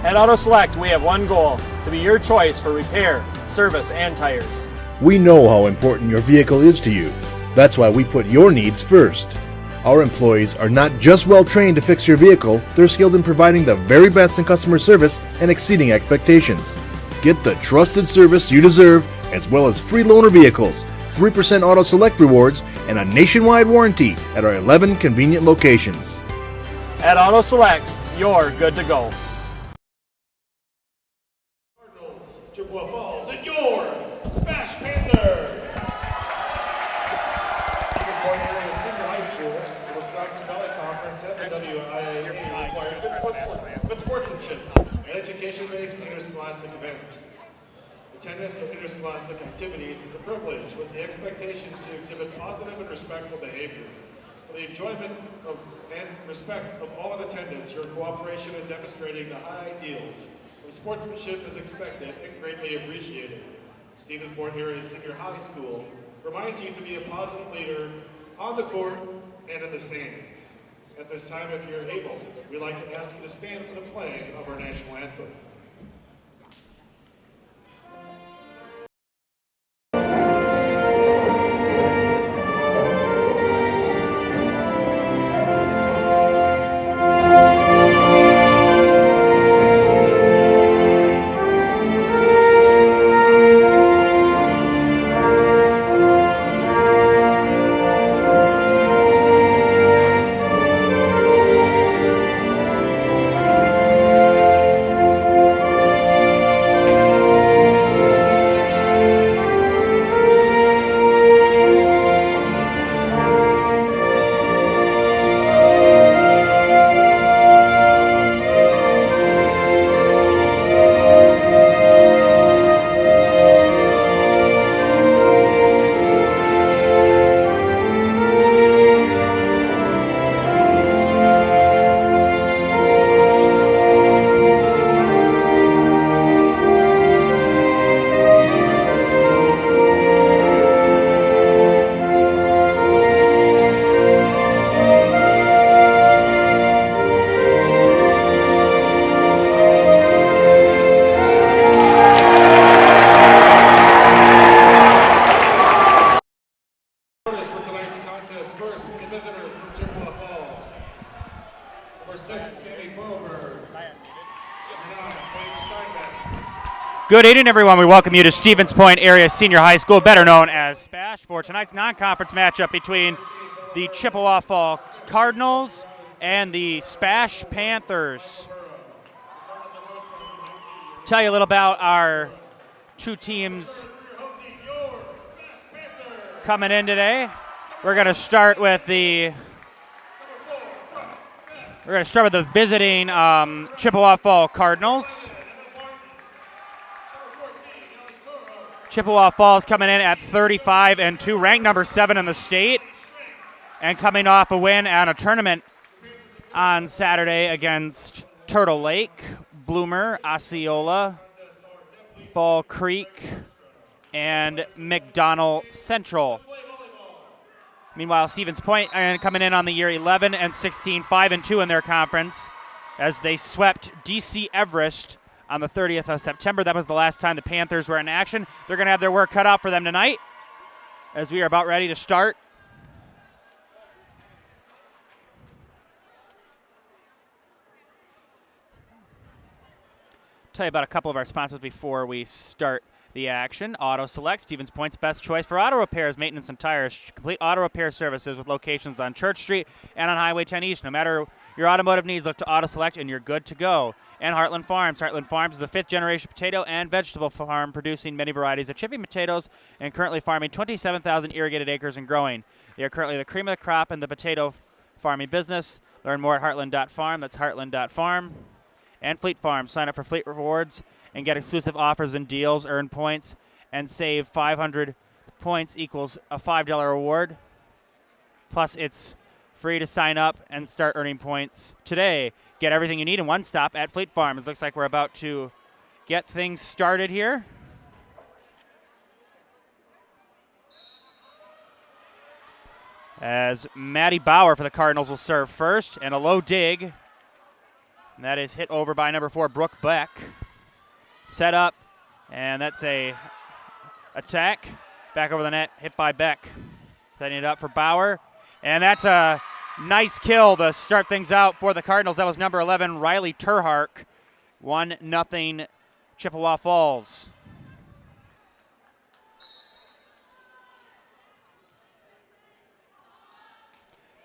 At Auto Select, we have one goal: to be your choice for repair, service, and tires. We know how important your vehicle is to you. That's why we put your needs first. Our employees are not just well trained to fix your vehicle, they're skilled in providing the very best in customer service and exceeding expectations. Get the trusted service you deserve, as well as free loaner vehicles, 3% Auto Select rewards, and a nationwide warranty at our 11 convenient locations. At Auto Select, you're good to go. Chippewa Falls and your SPASH Panthers. Stevens Point Area Senior High School, the Wisconsin Valley Conference, and the WIAA require good sportsmanship and education-based interscholastic events. Attendance of interscholastic activities is a privilege with the expectation to exhibit positive and respectful behavior. For the enjoyment of and respect of all in attendance, your cooperation in demonstrating the high ideals of sportsmanship is expected and greatly appreciated. Stevens Point Area Senior High School reminds you to be a positive leader on the court and in the stands. At this time, if you're able, we'd like to ask you to stand for the playing of our national anthem. First, the visitors from Chippewa Falls. Number 6, Sammy Broberg. Good evening, everyone. We welcome you to Stevens Point Area Senior High School, better known as SPASH, for tonight's non-conference matchup between the Chippewa Falls Cardinals and the SPASH Panthers. Tell you a little about our two teams coming in today. We're going to start with the visiting Chippewa Falls Cardinals. Chippewa Falls coming in at 35-2, ranked number 7 in the state, and coming off a win at a tournament on Saturday against Turtle Lake, Bloomer, Osceola, Fall Creek, and McDonald Central. Meanwhile, Stevens Point coming in on the year 11-16, 5-2 in their conference, as they swept DC Everest on the 30th of September. That was the last time the Panthers were in action. They're going to have their work cut out for them tonight, as we are about ready to start. Tell you about a couple of our sponsors before we start the action. Auto Select, Stevens Point's best choice for auto repairs, maintenance, and tires. Complete auto repair services with locations on Church Street and on Highway 10 East. No matter your automotive needs, look to Auto Select and you're good to go. And Heartland Farms. Heartland Farms is a 5th-generation potato and vegetable farm producing many varieties of chipping potatoes and currently farming 27,000 irrigated acres and growing. They are currently the cream of the crop in the potato farming business. Learn more at heartland.farm. That's heartland.farm. And Fleet Farm. Sign up for Fleet Rewards and get exclusive offers and deals, earn points, and save 500 points equals a $5 reward. Plus, it's free to sign up and start earning points today. Get everything you need in one stop at Fleet Farm. It looks like we're about to get things started here. As Maddie Bauer for the Cardinals will serve first, and a low dig. And that is hit over by number 4, Brooke Beck. Set up, and that's a attack. Back over the net, hit by Beck. Setting it up for Bauer. And that's a nice kill to start things out for the Cardinals. That was number 11, Riley Terhark. 1-0 Chippewa Falls.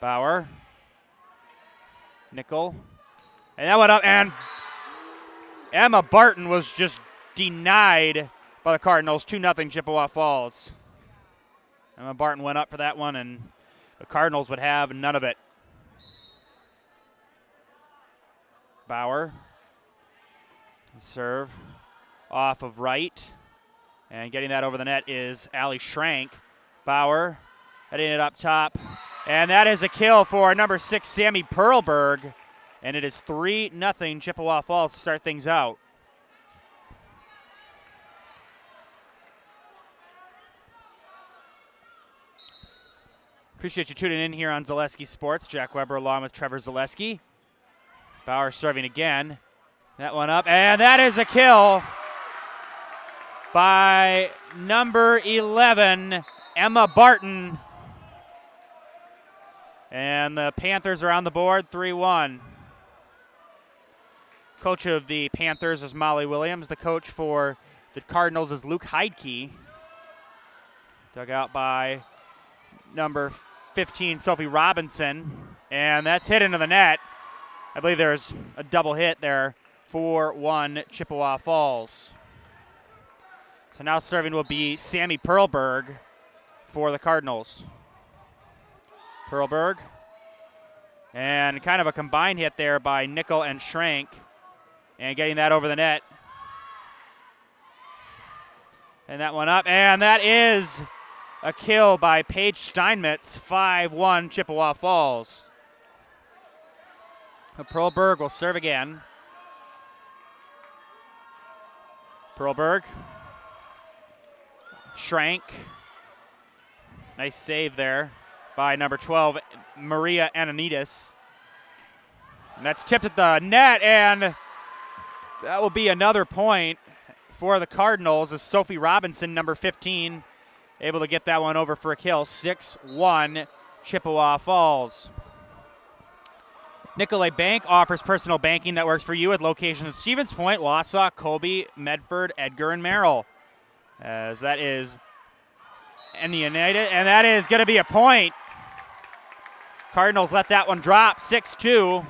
Bauer. Nickel. And that went up, and Emma Barton was just denied by the Cardinals. 2-0 Chippewa Falls. Emma Barton went up for that one, and the Cardinals would have none of it. Bauer. Serve off of right. And getting that over the net is Allie Schrank. Bauer heading it up top. And that is a kill for number 6, Sammy Perlberg. And it is 3-0 Chippewa Falls to start things out. Appreciate you tuning in here on Zaleski Sports. Jack Weber along with Trevor Zaleski. Bauer serving again. That one up, and that is a kill by number 11, Emma Barton. And the Panthers are on the board, 3-1. Coach of the Panthers is Molly Williams. The coach for the Cardinals is Luke Heidke. Dug out by number 15, Sophie Robinson. And that's hit into the net. I believe there's a double hit there. 4-1 Chippewa Falls. So now serving will be Sammy Perlberg for the Cardinals. Perlberg. And kind of a combined hit there by Nickel and Schrank. And getting that over the net. And that one up. And that is a kill by Paige Steinmetz. 5-1 Chippewa Falls. Perlberg will serve again. Perlberg. Schrank. Nice save there by number 12, Maria Ananitas. And that's tipped at the net, and that will be another point for the Cardinals as Sophie Robinson, number 15, able to get that one over for a kill. 6-1 Chippewa Falls. Nicolay Bank offers personal banking that works for you with locations in Stevens Point, Wausau, Colby, Medford, Edgar, and Merrill. As that is in the United, and that is going to be a point. Cardinals let that one drop, 6-2.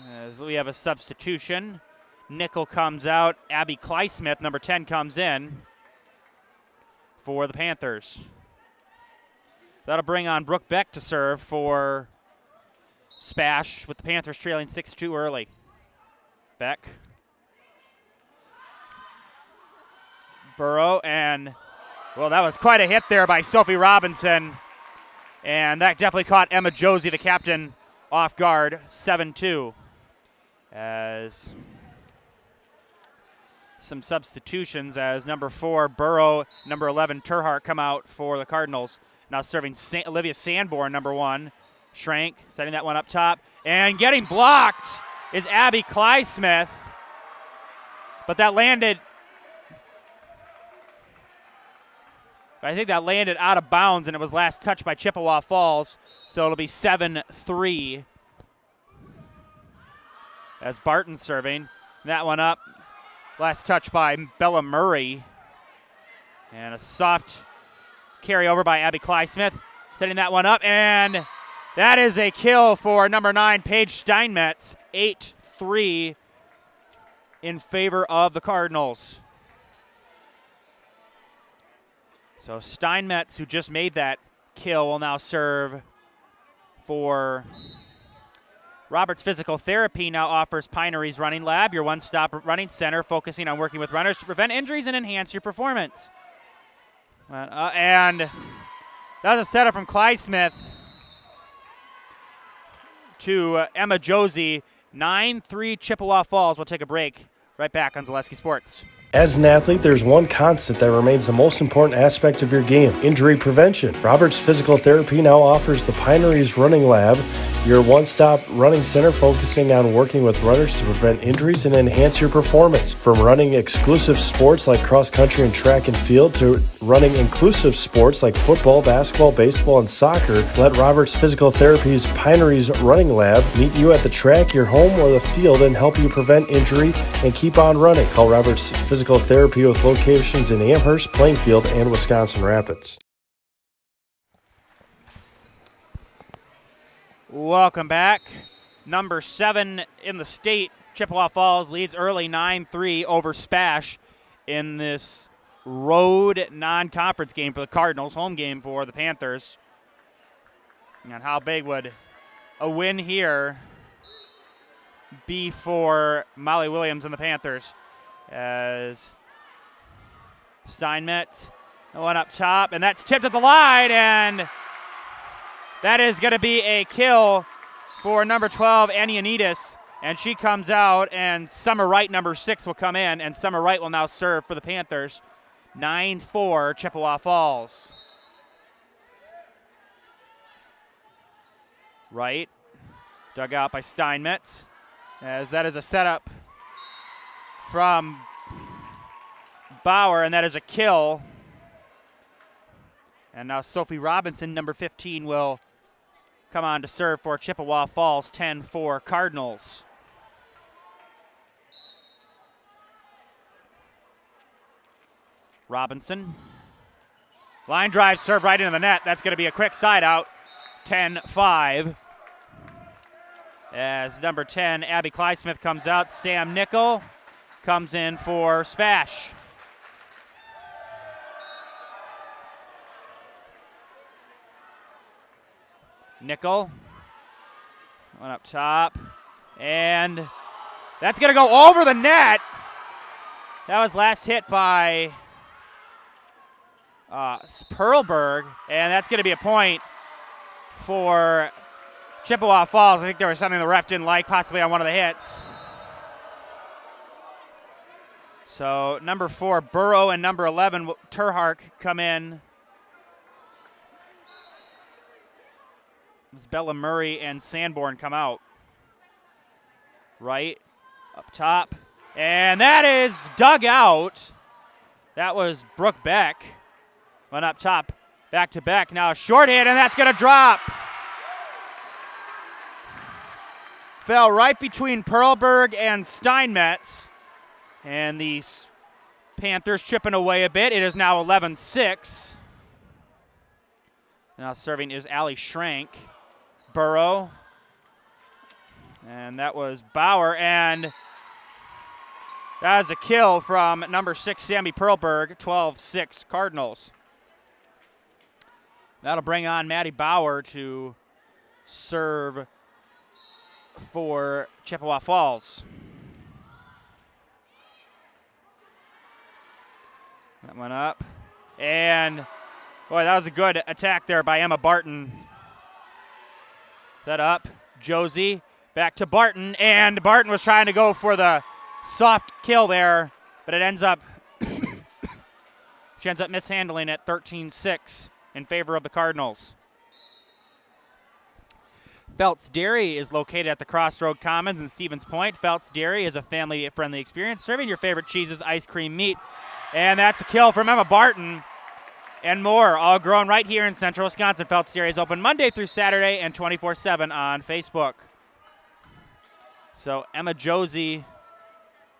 As we have a substitution. Nickel comes out. Abby Kleismith, number 10, comes in for the Panthers. That'll bring on Brooke Beck to serve for SPASH with the Panthers trailing 6-2 early. Beck. Burrow, and, well, that was quite a hit there by Sophie Robinson. And that definitely caught Emma Josie, the captain, off guard. 7-2. As some substitutions as number 4, Burrow, number 11, Terhart come out for the Cardinals. Now serving Olivia Sanborn, number 1. Schrank setting that one up top. And getting blocked is Abby Kleismith. But that landed, I think that landed out of bounds, and it was last touched by Chippewa Falls. So it'll be 7-3. As Barton serving. That one up. Last touch by Bella Murray. And a soft carry over by Abby Kleismith. Setting that one up, and that is a kill for number 9, Paige Steinmetz. 8-3 in favor of the Cardinals. So Steinmetz, who just made that kill, will now serve for Roberts Physical Therapy. Now offers Pinery's Running Lab, your one-stop running center focusing on working with runners to prevent injuries and enhance your performance. And that was a setup from Kleismith to Emma Josie. 9-3 Chippewa Falls. We'll take a break. Right back on Zaleski Sports. As an athlete, there's one constant that remains the most important aspect of your game: injury prevention. Roberts Physical Therapy now offers the Pinery's Running Lab, your one-stop running center focusing on working with runners to prevent injuries and enhance your performance. From running exclusive sports like cross-country and track and field to running inclusive sports like football, basketball, baseball, and soccer, let Roberts Physical Therapy's Pineries Running Lab meet you at the track, your home, or the field and help you prevent injury and keep on running. Call Roberts Physical Therapy with locations in Amherst, Plainfield, and Wisconsin Rapids. Welcome back. Number 7 in the state, Chippewa Falls leads early 9-3 over SPASH in this road non-conference game for the Cardinals, home game for the Panthers. And how big would a win here be for Molly Williams and the Panthers? As Steinmetz one up top, and that's tipped at the line, and that is going to be a kill for number 12, Anianidis, and she comes out, and Summer Wright, number 6, will come in, and Summer Wright will now serve for the Panthers. 9-4 Chippewa Falls. Wright, dug out by Steinmetz, as that is a setup from Bauer, and that is a kill. And now Sophie Robinson, number 15, will come on to serve for Chippewa Falls, 10-4 Cardinals. Robinson. Line drive, serve right into the net. That's going to be a quick side out, 10-5. As number 10, Abby Clysmith, comes out. Sam Nickel comes in for SPASH. Nickel, one up top, and that's going to go over the net. That was last hit by Perlberg, and that's going to be a point for Chippewa Falls. I think there was something the ref didn't like, possibly on one of the hits. So number 4, Burrow, and number 11, Terhark, come in. Bella Murray and Sanborn come out. Right, up top, and that is dug out. That was Brooke Beck. Went up top, back to Beck. Now a short hit, and that's going to drop. Fell right between Perlberg and Steinmetz. And the Panthers chipping away a bit. It is now 11-6. Now serving is Allie Schrank. Burrow. And that was Bauer. And that is a kill from number 6, Sammy Perlberg. 12-6 Cardinals. That'll bring on Maddie Bauer to serve for Chippewa Falls. That went up. And, boy, that was a good attack there by Emma Barton. That up. Josie back to Barton. And Barton was trying to go for the soft kill there, but it ends up, she ends up mishandling it, 13-6 in favor of the Cardinals. Feltz Dairy is located at the Crossroad Commons in Stevens Point. Feltz Dairy is a family-friendly experience, serving your favorite cheeses, ice cream, meat. And that's a kill from Emma Barton and more, all grown right here in Central Wisconsin. Feltz Dairy is open Monday through Saturday and 24/7 on Facebook. So Emma Josie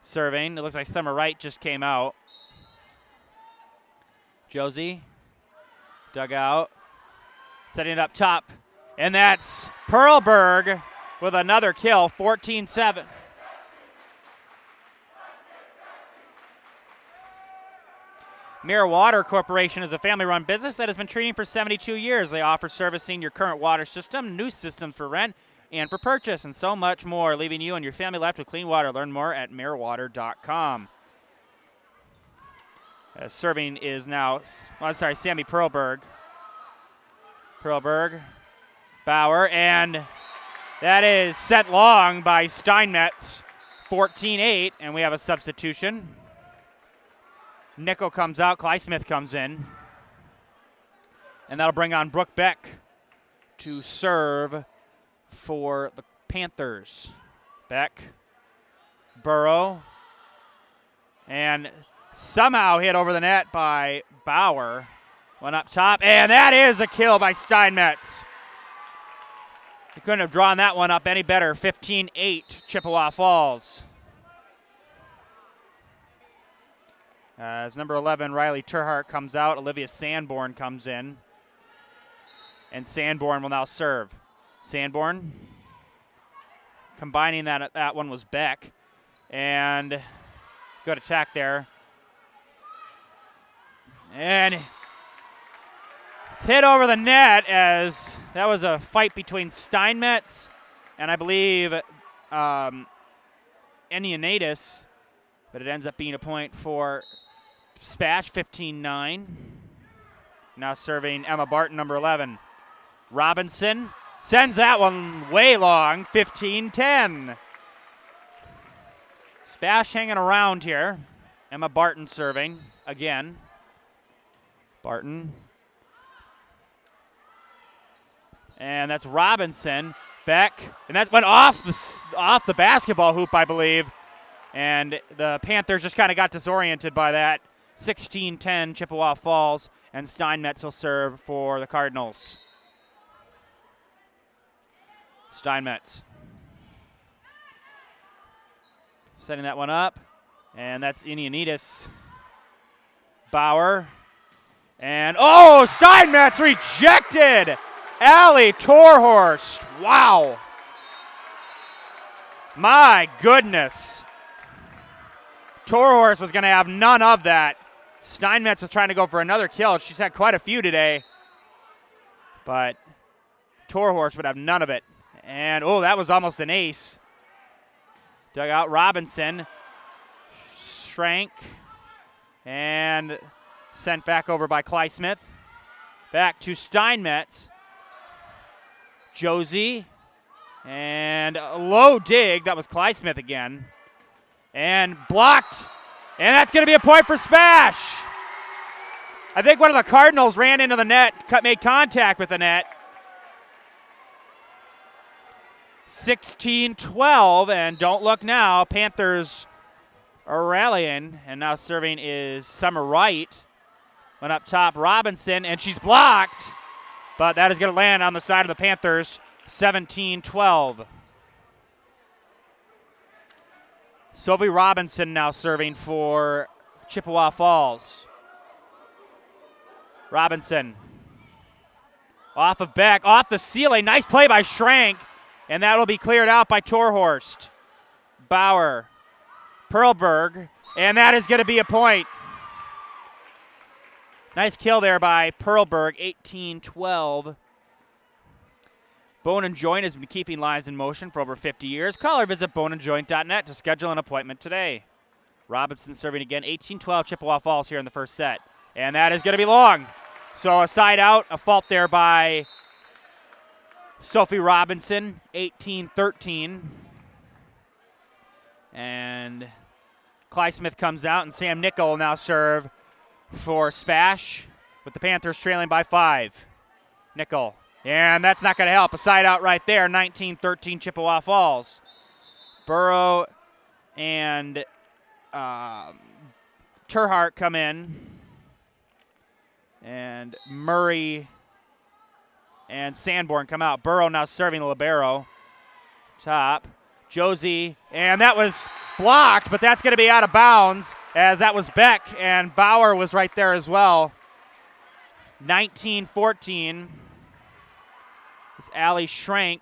serving. It looks like Summer Wright just came out. Josie dug out, setting it up top. And that's Perlberg with another kill, 14-7. Mirror Water Corporation is a family-run business that has been treating for 72 years. They offer servicing your current water system, new systems for rent and for purchase, and so much more, leaving you and your family left with clean water. Learn more at mirrorwater.com. Serving is now, Sammy Perlberg. Perlberg, Bauer, and that is sent long by Steinmetz, 14-8, and we have a substitution. Nickel comes out, Clysmith comes in. And that'll bring on Brooke Beck to serve for the Panthers. Beck, Burrow, and somehow hit over the net by Bauer. Went up top, and that is a kill by Steinmetz. He couldn't have drawn that one up any better. 15-8, Chippewa Falls. As number 11, Riley Turhart comes out, Olivia Sanborn comes in. And Sanborn will now serve. Sanborn combining that one was Beck. And good attack there. And it's hit over the net as that was a fight between Steinmetz and I believe Enianatis. But it ends up being a point for SPASH, 15-9. Now serving Emma Barton, number 11. Robinson sends that one way long, 15-10. SPASH hanging around here. Emma Barton serving again. Barton. And that's Robinson. Beck. And that went off the basketball hoop, I believe. And the Panthers just kind of got disoriented by that. 16-10 Chippewa Falls. And Steinmetz will serve for the Cardinals. Steinmetz. Setting that one up. And that's Inianides. Bauer. And, oh, Steinmetz rejected! Allie Torhorst. Wow. My goodness. Torhorst was going to have none of that. Steinmetz was trying to go for another kill. She's had quite a few today. But Torhorst would have none of it. And, oh, that was almost an ace. Dug out Robinson. Shrank. And sent back over by Clysmith. Back to Steinmetz. Josie. And a low dig. That was Clysmith again. And blocked. And that's going to be a point for SPASH. I think one of the Cardinals ran into the net, made contact with the net. 16-12, and don't look now. Panthers are rallying, and now serving is Summer Wright. Went up top, Robinson, and she's blocked. But that is going to land on the side of the Panthers, 17-12. Sophie Robinson now serving for Chippewa Falls. Robinson. Off of Beck, off the ceiling. Nice play by Schrank. And that'll be cleared out by Torhorst. Bauer. Perlberg. And that is going to be a point. Nice kill there by Perlberg, 18-12. Bone and Joint has been keeping lives in motion for over 50 years. Call or visit boneandjoint.net to schedule an appointment today. Robinson serving again, 18-12 Chippewa Falls here in the first set. And that is going to be long. So a side out, a fault there by Sophie Robinson, 18-13. And Clysmith comes out, and Sam Nickel will now serve for SPASH with the Panthers trailing by 5. Nickel. And that's not going to help. A side out right there, 19-13 Chippewa Falls. Burrow and Turhart come in. And Murray and Sanborn come out. Burrow now serving the libero. Top. Josie. And that was blocked, but that's going to be out of bounds as that was Beck. And Bauer was right there as well. 19-14. It's Allie Schrank.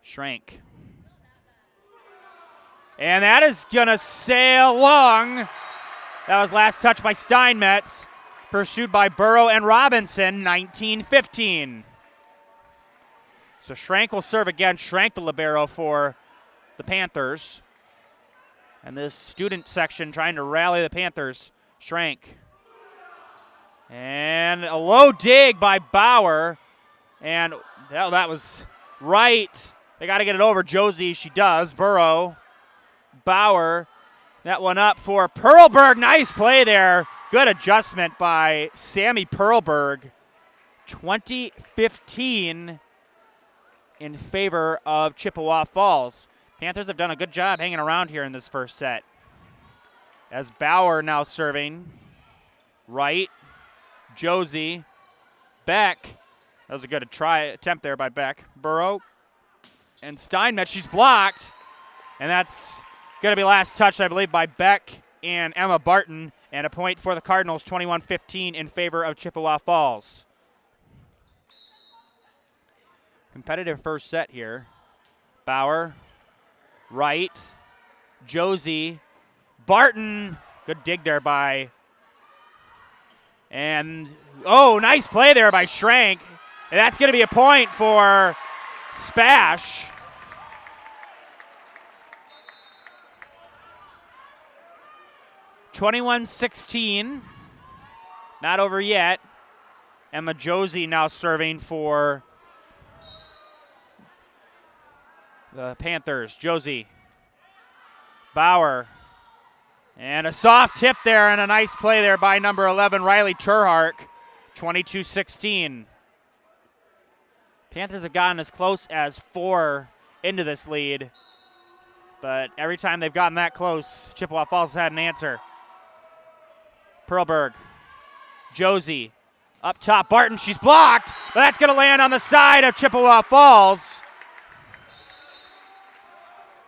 Schrank. And that is going to sail long. That was last touch by Steinmetz. Pursued by Burrow and Robinson, 19-15. So Schrank will serve again. Schrank the libero for the Panthers. And this student section trying to rally the Panthers. Schrank. And a low dig by Bauer. And that was right. They got to get it over. Josie, she does. Burrow. Bauer. That one up for Perlberg. Nice play there. Good adjustment by Sammy Perlberg. 20-15 in favor of Chippewa Falls. Panthers have done a good job hanging around here in this first set. As Bauer now serving. Right. Josie. Beck. That was a good attempt there by Beck. Burrow. And Steinmetz. She's blocked. And that's going to be last touch, I believe, by Beck and Emma Barton. And a point for the Cardinals, 21-15 in favor of Chippewa Falls. Competitive first set here. Bauer. Right. Josie. Barton. Good dig there by. And, oh, nice play there by Schrank. And that's going to be a point for SPASH. (21-16). Not over yet. Emma Josie now serving for the Panthers. Josie. Bauer. And a soft tip there and a nice play there by number 11, Riley Turhark. 22-16. Panthers have gotten as close as 4 into this lead. But every time they've gotten that close, Chippewa Falls has had an answer. Perlberg. Josie. Up top, Barton, she's blocked. But that's going to land on the side of Chippewa Falls.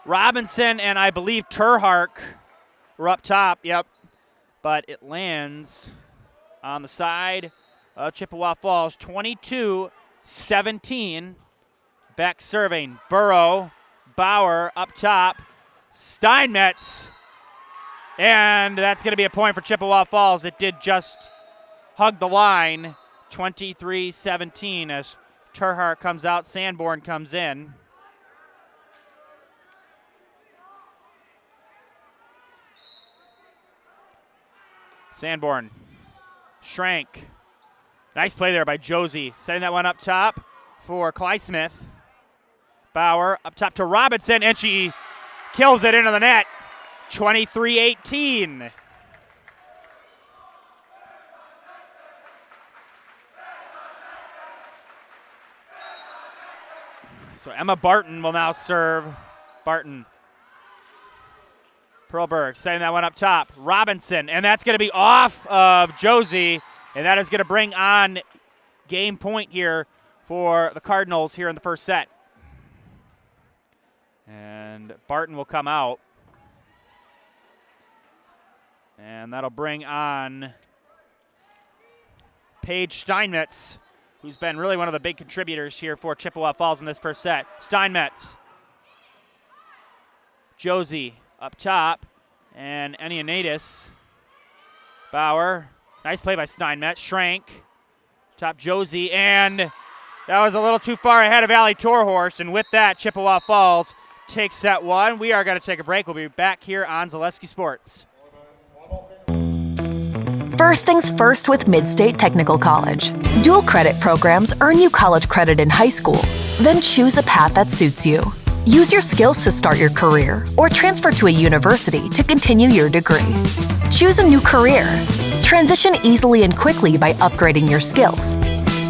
Robinson and I believe Turhark were up top, yep. But it lands on the side of Chippewa Falls, 22-17. Beck serving. Burrow, Bauer up top. Steinmetz. And that's going to be a point for Chippewa Falls. It did just hug the line, 23-17 as Turhark comes out, Sanborn comes in. Sanborn, Schrank. Nice play there by Josie. Setting that one up top for Clysmith. Bauer up top to Robinson, and she kills it into the net. 23-18. So Emma Barton will now serve. Barton. Perlberg setting that one up top. Robinson, and that's going to be off of Josie, and that is going to bring on game point here for the Cardinals here in the first set. And Barton will come out. And that'll bring on Paige Steinmetz, who's been really one of the big contributors here for Chippewa Falls in this first set. Steinmetz. Josie up top, and Enianidis. Bauer, nice play by Steinmetz. Schrank, top Josie, and that was a little too far ahead of Allie Torhorst, and with that, Chippewa Falls takes set one. We are going to take a break. We'll be back here on Zaleski Sports. First things first with Mid-State Technical College. Dual credit programs earn you college credit in high school, then choose a path that suits you. Use your skills to start your career or transfer to a university to continue your degree. Choose a new career. Transition easily and quickly by upgrading your skills.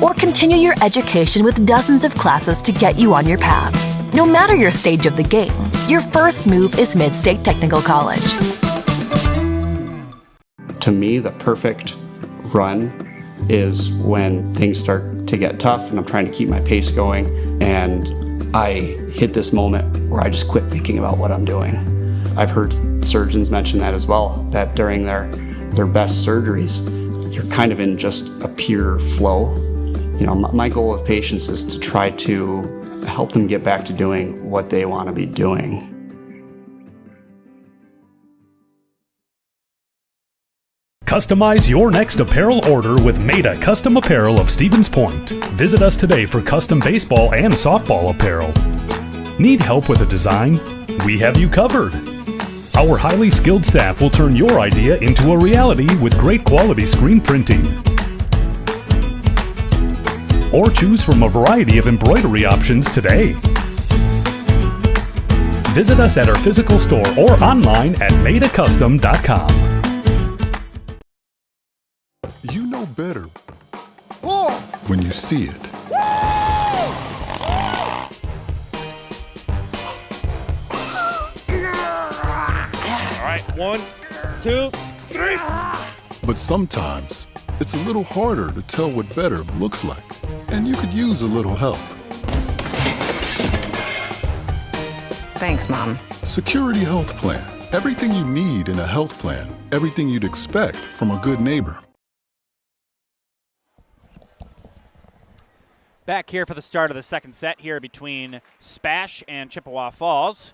Or continue your education with dozens of classes to get you on your path. No matter your stage of the game, your first move is Mid-State Technical College. To me, the perfect run is when things start to get tough and I'm trying to keep my pace going and I hit this moment where I just quit thinking about what I'm doing. I've heard surgeons mention that as well, that during their best surgeries, you're kind of in just a pure flow. You know, my goal with patients is to try to help them get back to doing what they want to be doing. Customize your next apparel order with Maida Custom Apparel of Stevens Point. Visit us today for custom baseball and softball apparel. Need help with a design? We have you covered. Our highly skilled staff will turn your idea into a reality with great quality screen printing. Or choose from a variety of embroidery options today. Visit us at our physical store or online at maidacustom.com. You know better. Pull! when you see it. All right, 1, 2, 3. But sometimes, it's a little harder to tell what better looks like, and you could use a little help. Thanks, Mom. Security Health Plan. Everything you need in a health plan. Everything you'd expect from a good neighbor. Back here for the start of the second set here between SPASH and Chippewa Falls.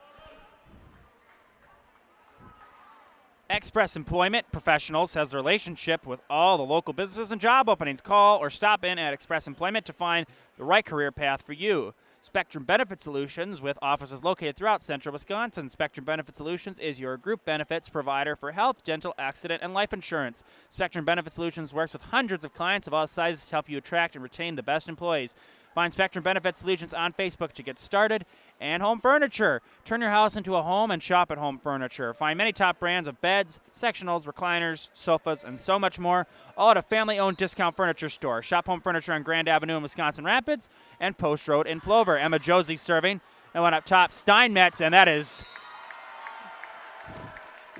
Express Employment Professionals has a relationship with all the local businesses and job openings. Call or stop in at Express Employment to find the right career path for you. Spectrum Benefit Solutions, with offices located throughout central Wisconsin. Spectrum Benefit Solutions is your group benefits provider for health, dental, accident, and life insurance. Spectrum Benefit Solutions works with hundreds of clients of all sizes to help you attract and retain the best employees. Find Spectrum Benefit Solutions on Facebook to get started. And Home Furniture. Turn your house into a home and shop at Home Furniture. Find many top brands of beds, sectionals, recliners, sofas, and so much more, all at a family-owned discount furniture store. Shop Home Furniture on Grand Avenue in Wisconsin Rapids and Post Road in Plover. Emma Josie serving. And one up top, Steinmetz, and that is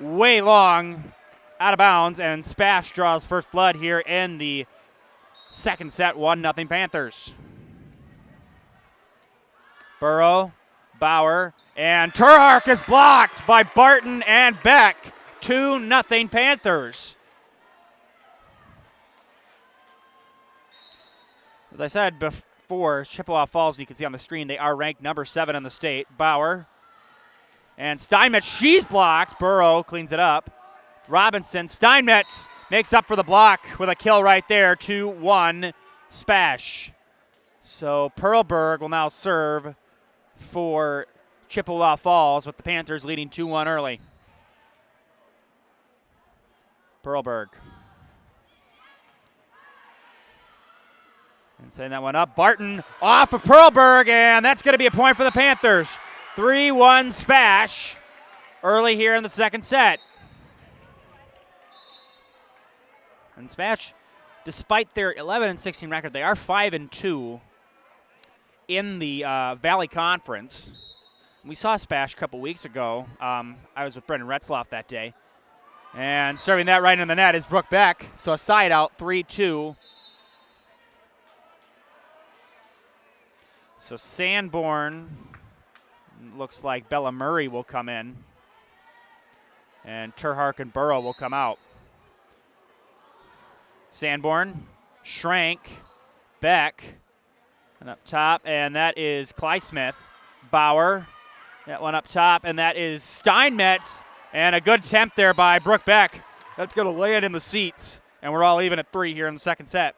way long, out of bounds, and SPASH draws first blood here in the second set, 1-0 Panthers. Burrow, Bauer, and Turhark is blocked by Barton and Beck. 2-0 Panthers. As I said before, Chippewa Falls, you can see on the screen, they are ranked number 7 in the state. Bauer and Steinmetz, she's blocked. Burrow cleans it up. Robinson, Steinmetz makes up for the block with a kill right there. 2-1 SPASH. So Perlberg will now serve for Chippewa Falls, with the Panthers leading 2-1 early. Perlberg. And setting that one up. Barton off of Perlberg, and that's going to be a point for the Panthers. 3-1 SPASH early here in the second set. And SPASH, despite their 11-16 record, they are 5-2 in the Valley Conference. We saw SPASH a couple weeks ago. I was with Brendan Retzloff that day. And serving that right in the net is Brooke Beck. So a side out, 3-2. So Sanborn, looks like Bella Murray will come in. And Turhark and Burrow will come out. Sanborn, Schrank, Beck, and up top, and that is Kleismith. Bauer, that one up top, and that is Steinmetz, and a good attempt there by Brooke Beck. That's going to lay it in the seats, and we're all even at 3 here in the second set.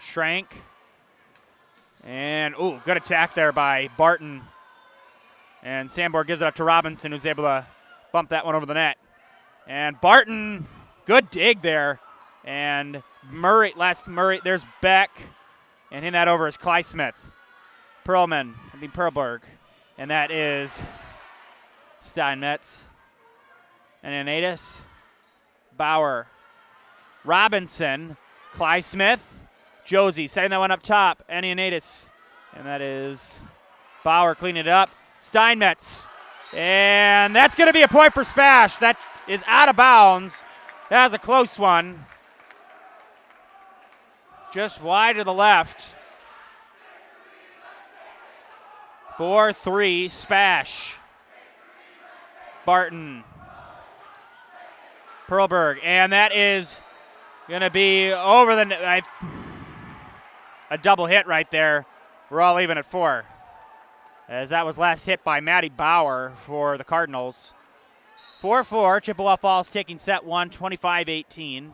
Schrank, and good attack there by Barton. And Sanborn gives it up to Robinson, who's able to bump that one over the net. And Barton, good dig there. And Murray, there's Beck. And hitting that over is Kleismith. Perlberg. And that is Steinmetz. And Anatis. Bauer. Robinson. Kleismith. Josie setting that one up top. Anatis. And that is Bauer cleaning it up. Steinmetz. And that's going to be a point for SPASH. That is out of bounds. That was a close one. Just wide to the left. 4-3 SPASH. Barton. Perlberg. And that is going to be over the net. A double hit right there. We're all even at 4. As that was last hit by Maddie Bauer for the Cardinals. 4-4, Chippewa Falls taking set 1, 25-18. And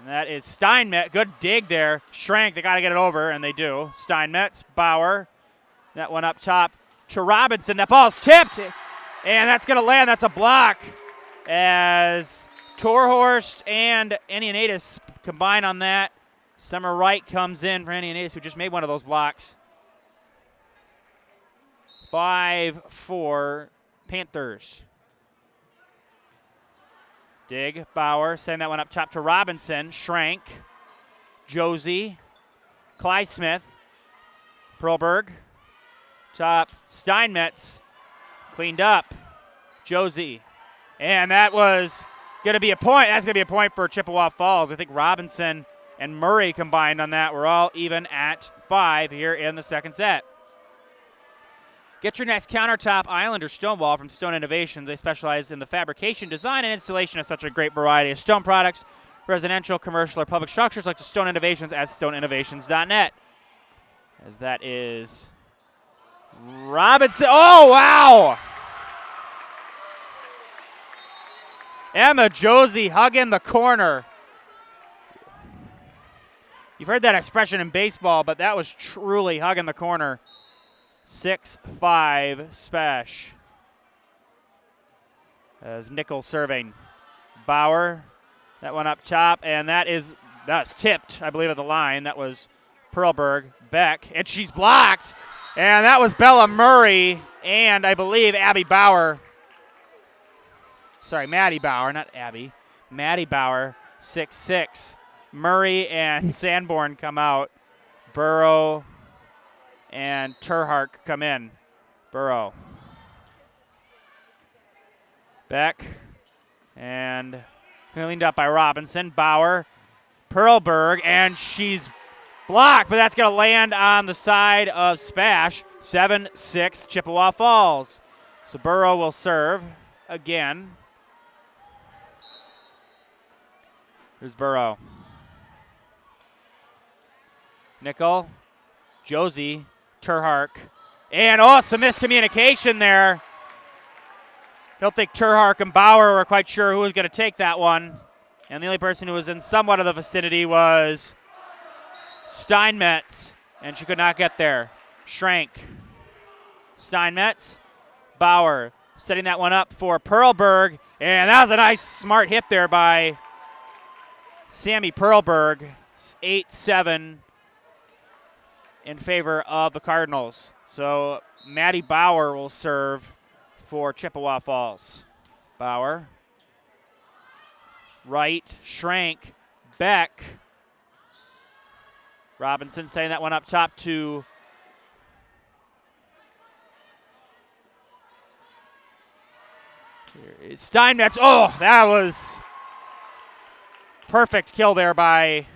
that is Steinmetz. Good dig there. Schrank, they got to get it over, and they do. Steinmetz, Bauer. That one up top to Robinson. That ball's tipped, and that's going to land. That's a block. As Torhorst and Anianatis combine on that. Summer Wright comes in for Anianatis, who just made one of those blocks. 5-4 Panthers. Dig, Bauer, send that one up top to Robinson. Schrank, Josie, Clysmith, Perlberg, top, Steinmetz, cleaned up, Josie. And that was going to be a point. That's going to be a point for Chippewa Falls. I think Robinson and Murray combined on that. We're all even at 5 here in the second set. Get your next countertop, island, or stone wall from Stone Innovations. They specialize in the fabrication, design, and installation of such a great variety of stone products, residential, commercial, or public structures, like the Stone Innovations at stoneinnovations.net. As that is Robinson. Oh, wow! Emma Josie hugging the corner. You've heard that expression in baseball, but that was truly hugging the corner. 6-5 SPASH. As Nickel serving. Bauer, that one up top, and that's tipped, I believe, at the line. That was Perlberg. Beck, and she's blocked. And that was Bella Murray and I believe Abby Bauer. Sorry, Maddie Bauer, not Abby. Maddie Bauer, 6'6". Murray and Sanborn come out. Burrow and Terhark come in. Burrow. Beck. And cleaned up by Robinson. Bauer. Perlberg. And she's blocked, but that's going to land on the side of SPASH. 7-6 Chippewa Falls. So Burrow will serve again. Here's Burrow. Nickel. Josie. Terhark. And, some miscommunication there. Don't think Terhark and Bauer were quite sure who was going to take that one. And the only person who was in somewhat of the vicinity was Steinmetz, and she could not get there. Schrank. Steinmetz. Bauer setting that one up for Perlberg. And that was a nice, smart hit there by Sammy Perlberg. 8-7 in favor of the Cardinals. So Maddie Bauer will serve for Chippewa Falls. Bauer. Right. Schrank. Beck. Robinson setting that one up top to Steinmetz. Oh, that was perfect kill there by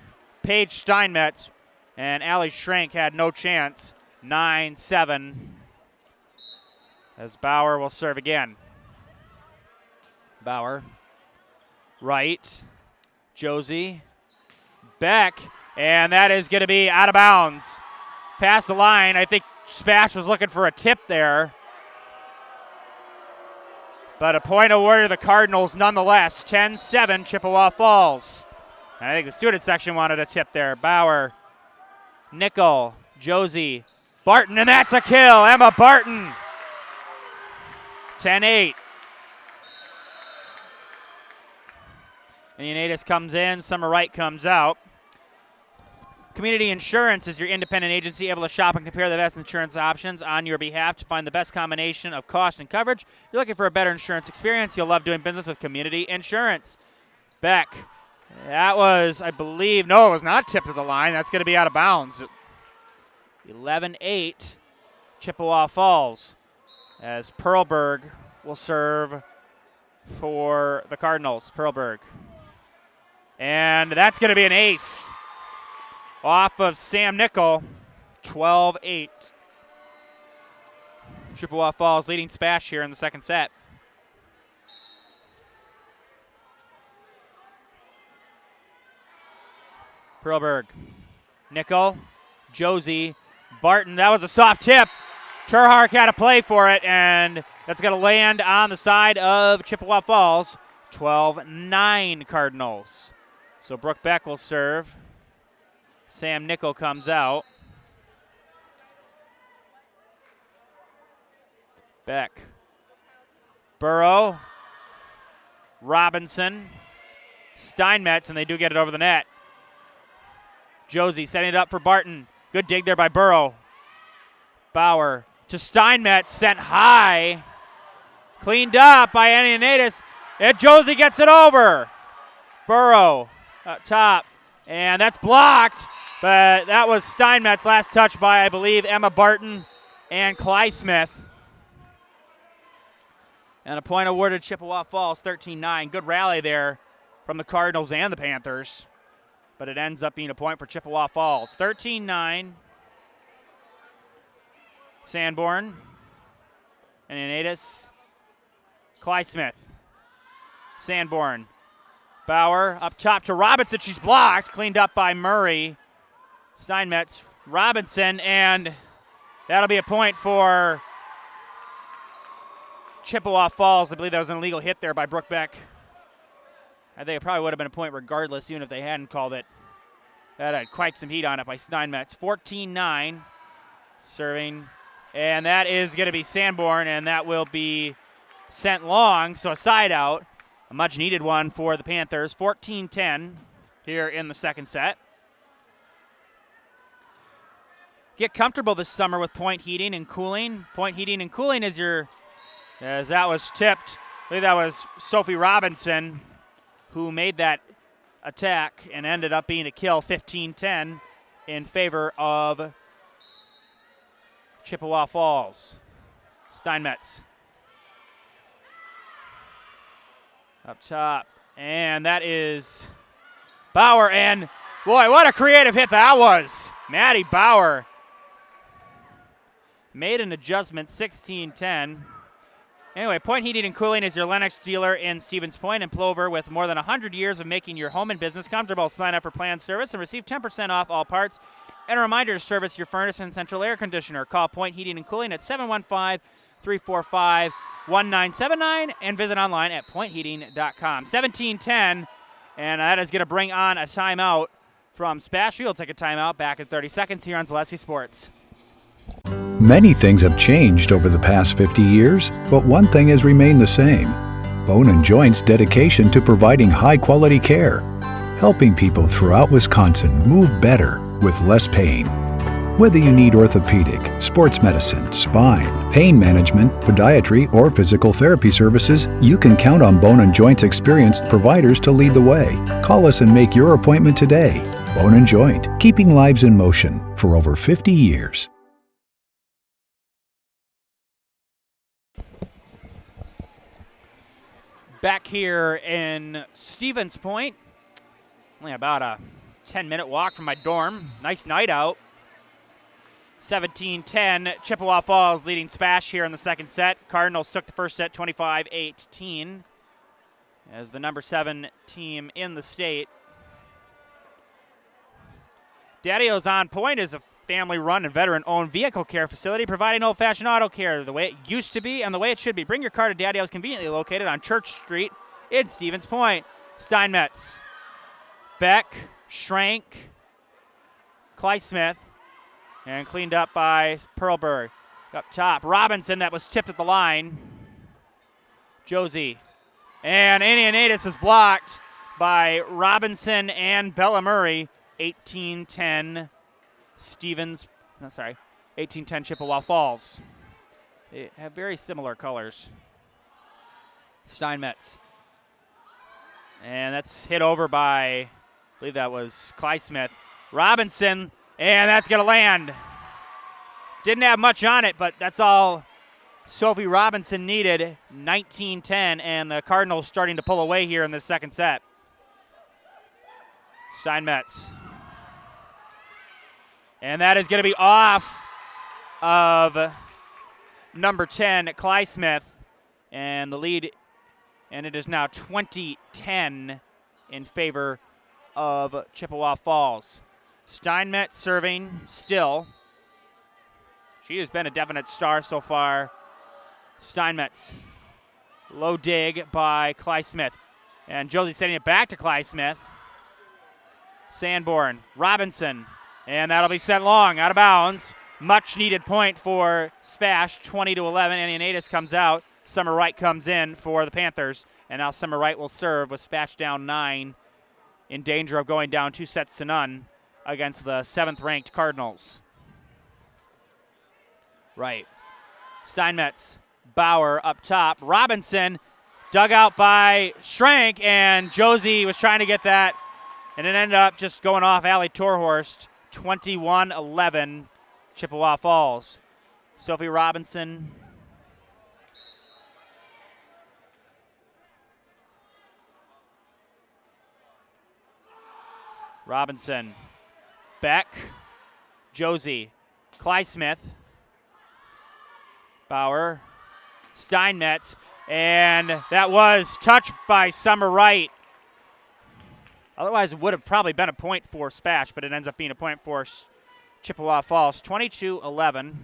Paige Steinmetz. And Allie Schrank had no chance. 9-7. As Bauer will serve again. Bauer. Right. Josie. Beck. And that is going to be out of bounds. Past the line. I think SPASH was looking for a tip there. But a point awarded to the Cardinals nonetheless. 10-7 Chippewa Falls. And I think the student section wanted a tip there. Bauer. Nickel. Josie. Barton. And that's a kill. Emma Barton. 10-8. And Unitas comes in. Summer Wright comes out. Community Insurance is your independent agency able to shop and compare the best insurance options on your behalf to find the best combination of cost and coverage. You're looking for a better insurance experience. You'll love doing business with Community Insurance. Beck. That was, I believe, no, it was not tipped to the line. That's going to be out of bounds. 11-8 Chippewa Falls as Perlberg will serve for the Cardinals. Perlberg. And that's going to be an ace off of Sam Nickel. 12-8. Chippewa Falls leading SPASH here in the second set. Perlberg. Nickel. Josie. Barton. That was a soft tip. Terhark had to play for it, and that's going to land on the side of Chippewa Falls. 12-9 Cardinals. So Brooke Beck will serve. Sam Nickel comes out. Beck. Burrow. Robinson. Steinmetz, and they do get it over the net. Josie setting it up for Barton. Good dig there by Burrow. Bauer to Steinmetz, sent high. Cleaned up by Anianidis. And Josie gets it over. Burrow up top. And that's blocked. But that was Steinmetz last touch by, I believe, Emma Barton and Cly Smith. And a point awarded Chippewa Falls, 13-9. Good rally there from the Cardinals and the Panthers. But it ends up being a point for Chippewa Falls. 13-9. Sanborn. Anianidis. Cly Smith. Sanborn. Bauer up top to Robinson. She's blocked. Cleaned up by Murray. Steinmetz. Robinson. And that'll be a point for Chippewa Falls. I believe that was an illegal hit there by Brookbeck. I think it probably would have been a point regardless, even if they hadn't called it. That had quite some heat on it by Steinmetz. 14-9. Serving. And that is going to be Sanborn, and that will be sent long. So a side out. A much-needed one for the Panthers. 14-10 here in the second set. Get comfortable this summer with point heating and cooling. Point heating and cooling is your, as that was tipped, I believe that was Sophie Robinson who made that attack and ended up being a kill. 15-10 in favor of Chippewa Falls. Steinmetz. Up top. And that is Bauer. And boy, what a creative hit that was. Maddie Bauer made an adjustment, 16-10. Anyway, Point Heating and Cooling is your Lennox dealer in Stevens Point and Plover with more than 100 years of making your home and business comfortable. Sign up for planned service and receive 10% off all parts. And a reminder to service your furnace and central air conditioner. Call Point Heating and Cooling at 715-345-1979 and visit online at pointheating.com. 17-10, and that is going to bring on a timeout from SPASH. We'll take a timeout back in 30 seconds here on Zaleski Sports. Many things have changed over the past 50 years, but one thing has remained the same. Bone & Joint's dedication to providing high-quality care, helping people throughout Wisconsin move better with less pain. Whether you need orthopedic, sports medicine, spine, pain management, podiatry, or physical therapy services, you can count on Bone & Joint's experienced providers to lead the way. Call us and make your appointment today. Bone & Joint, keeping lives in motion for over 50 years. Back here in Stevens Point, only about a 10-minute walk from my dorm. Nice night out. 17-10, Chippewa Falls leading SPASH here in the second set. Cardinals took the first set 25-18 as the number 7 team in the state. Daddy-O's On Point is a family-run and veteran-owned vehicle care facility providing old-fashioned auto care the way it used to be and the way it should be. Bring your car to Daddy-O's, conveniently located on Church Street in Stevens Point. Steinmetz, Beck, Schrank, Cly Smith, and cleaned up by Perlberg. Up top, Robinson, that was tipped at the line. Josie. And Anianidis is blocked by Robinson and Bella Murray. 18-10 18-10 Chippewa Falls. They have very similar colors. Steinmetz. And that's hit over by, I believe that was Cly Smith. Robinson, and that's going to land. Didn't have much on it, but that's all Sophie Robinson needed. 19-10, and the Cardinals starting to pull away here in the second set. Steinmetz. And that is going to be off of number 10, Cly Smith. And the lead, and it is now 20-10 in favor of Chippewa Falls. Steinmetz serving still. She has been a definite star so far. Steinmetz. Low dig by Cly Smith. And Josie sending it back to Cly Smith. Sanborn. Robinson. And that'll be sent long, out of bounds. Much needed point for SPASH, 20-11. Anianidis comes out. Summer Wright comes in for the Panthers. And now Summer Wright will serve with SPASH down 9, in danger of going down 2-0 against the 7th-ranked Cardinals. Right. Steinmetz. Bauer up top. Robinson dug out by Schrank, and Josie was trying to get that, and it ended up just going off Allie Torhorst. 21-11, Chippewa Falls. Sophie Robinson. Robinson. Beck. Josie. Clysmith. Bauer. Steinmetz. And that was touched by Summer Wright. Otherwise, it would have probably been a point for SPASH, but it ends up being a point for Chippewa Falls. 22-11.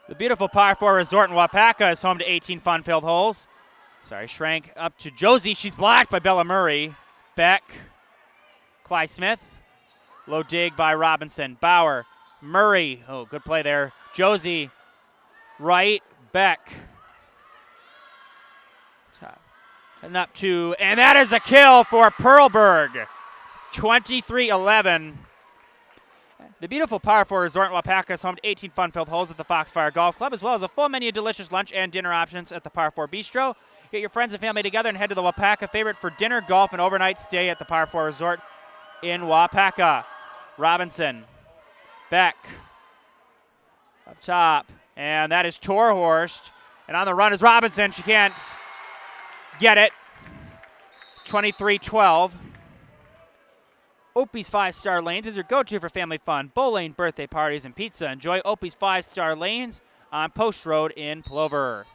The beautiful par 4 resort in Wapaka is home to 18 fun-filled holes. Sorry, Schrank up to Josie. She's blocked by Bella Murray. Beck. Clysmith. Low dig by Robinson. Bauer. Murray. Oh, good play there. Josie. Wright. Beck. And up to, and that is a kill for Perlberg. 23-11. The beautiful par 4 resort in Wapaka is home to 18 fun-filled holes at the Foxfire Golf Club, as well as a full menu of delicious lunch and dinner options at the Par 4 Bistro. Get your friends and family together and head to the Wapaka favorite for dinner, golf, and overnight stay at the Par 4 Resort in Wapaka. Robinson. Beck. Up top. And that is Torhorst. And on the run is Robinson. She can't get it. 23-12. Opie's 5-Star Lanes is your go-to for family fun, bowling, birthday parties, and pizza. Enjoy Opie's 5-Star Lanes on Post Road in Plover.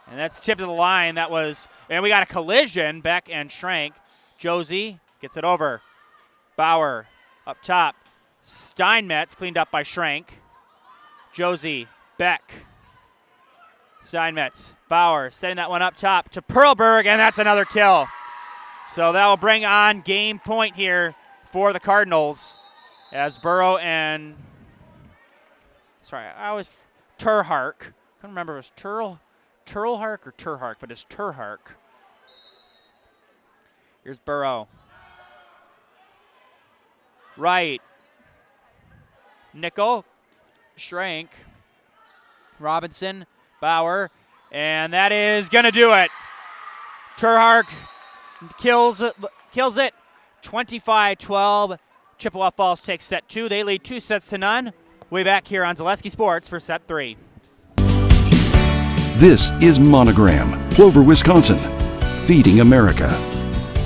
And that's tipped to the line. That was, and we got a collision. Beck and Schrank. Josie gets it over. Bauer up top. Steinmetz cleaned up by Schrank. Josie, Beck. Steinmetz, Bauer setting that one up top to Perlberg, and that's another kill. So that will bring on game point here for the Cardinals as Burrow and, sorry, I always, Turhark. I couldn't remember if it was Turlhark or Turhark, but it's Turhark. Here's Burrow. Right. Nickel. Schrank. Robinson. Bauer. And that is going to do it. Turhark kills it. 25-12. Chippewa Falls takes set 2. They lead 2-0. Way back here on Zaleski Sports for set 3. This is Monogram, Plover, Wisconsin, feeding America.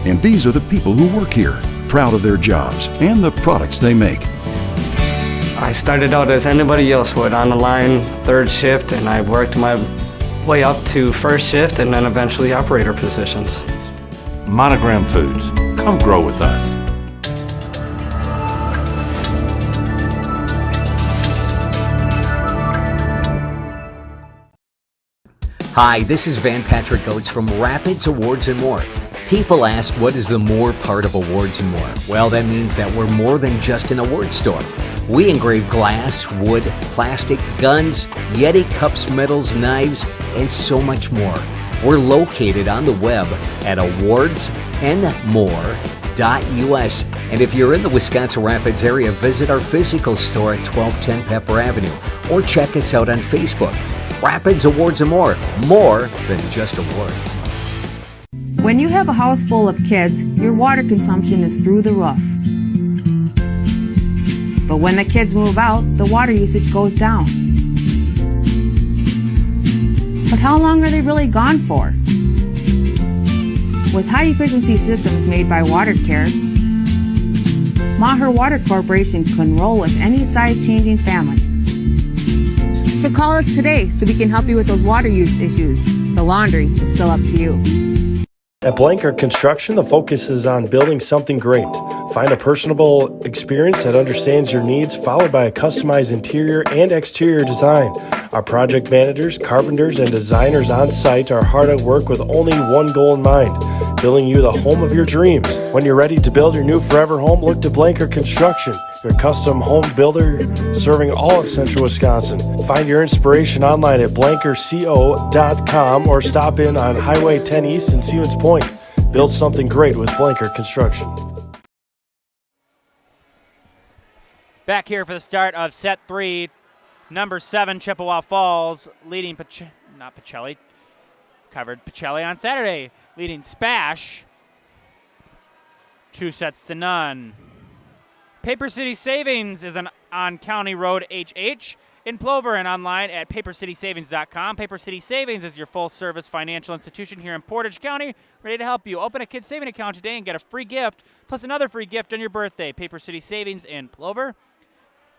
And these are the people who work here, proud of their jobs and the products they make. I started out as anybody else would, on the line, 3rd shift, and I worked my way up to 1st shift and then eventually operator positions. Monogram Foods, come grow with us. Hi, this is Van Patrick Oates from Rapids Awards and More. People ask, what is the more part of Awards and More? Well, that means that we're more than just an award store. We engrave glass, wood, plastic, guns, Yeti cups, medals, knives, and so much more. We're located on the web at awardsandmore.us. And if you're in the Wisconsin Rapids area, visit our physical store at 1210 Pepper Avenue or check us out on Facebook. Rapids Awards and More than just awards. When you have a house full of kids, your water consumption is through the roof. But when the kids move out, the water usage goes down. But how long are they really gone for? With high-efficiency systems made by WaterCare, Maher Water Corporation can roll with any size-changing families. So call us today so we can help you with those water use issues. The laundry is still up to you. At Blanker Construction, the focus is on building something great. Find a personable experience that understands your needs, followed by a customized interior and exterior design. Our project managers, carpenters, and designers on site are hard at work with only one goal in mind: building you the home of your dreams. When you're ready to build your new forever home, look to Blanker Construction, your custom home builder serving all of central Wisconsin. Find your inspiration online at blankerco.com or stop in on Highway 10 East in Stevens Point. Build something great with Blanker Construction. Back here for the start of set 3, number 7 Chippewa Falls leading Pacelli on Saturday, leading SPASH 2-0. Paper City Savings is on County Road HH in Plover and online at papercitysavings.com. Paper City Savings is your full-service financial institution here in Portage County, ready to help you. Open a kid's saving account today and get a free gift, plus another free gift on your birthday. Paper City Savings in Plover.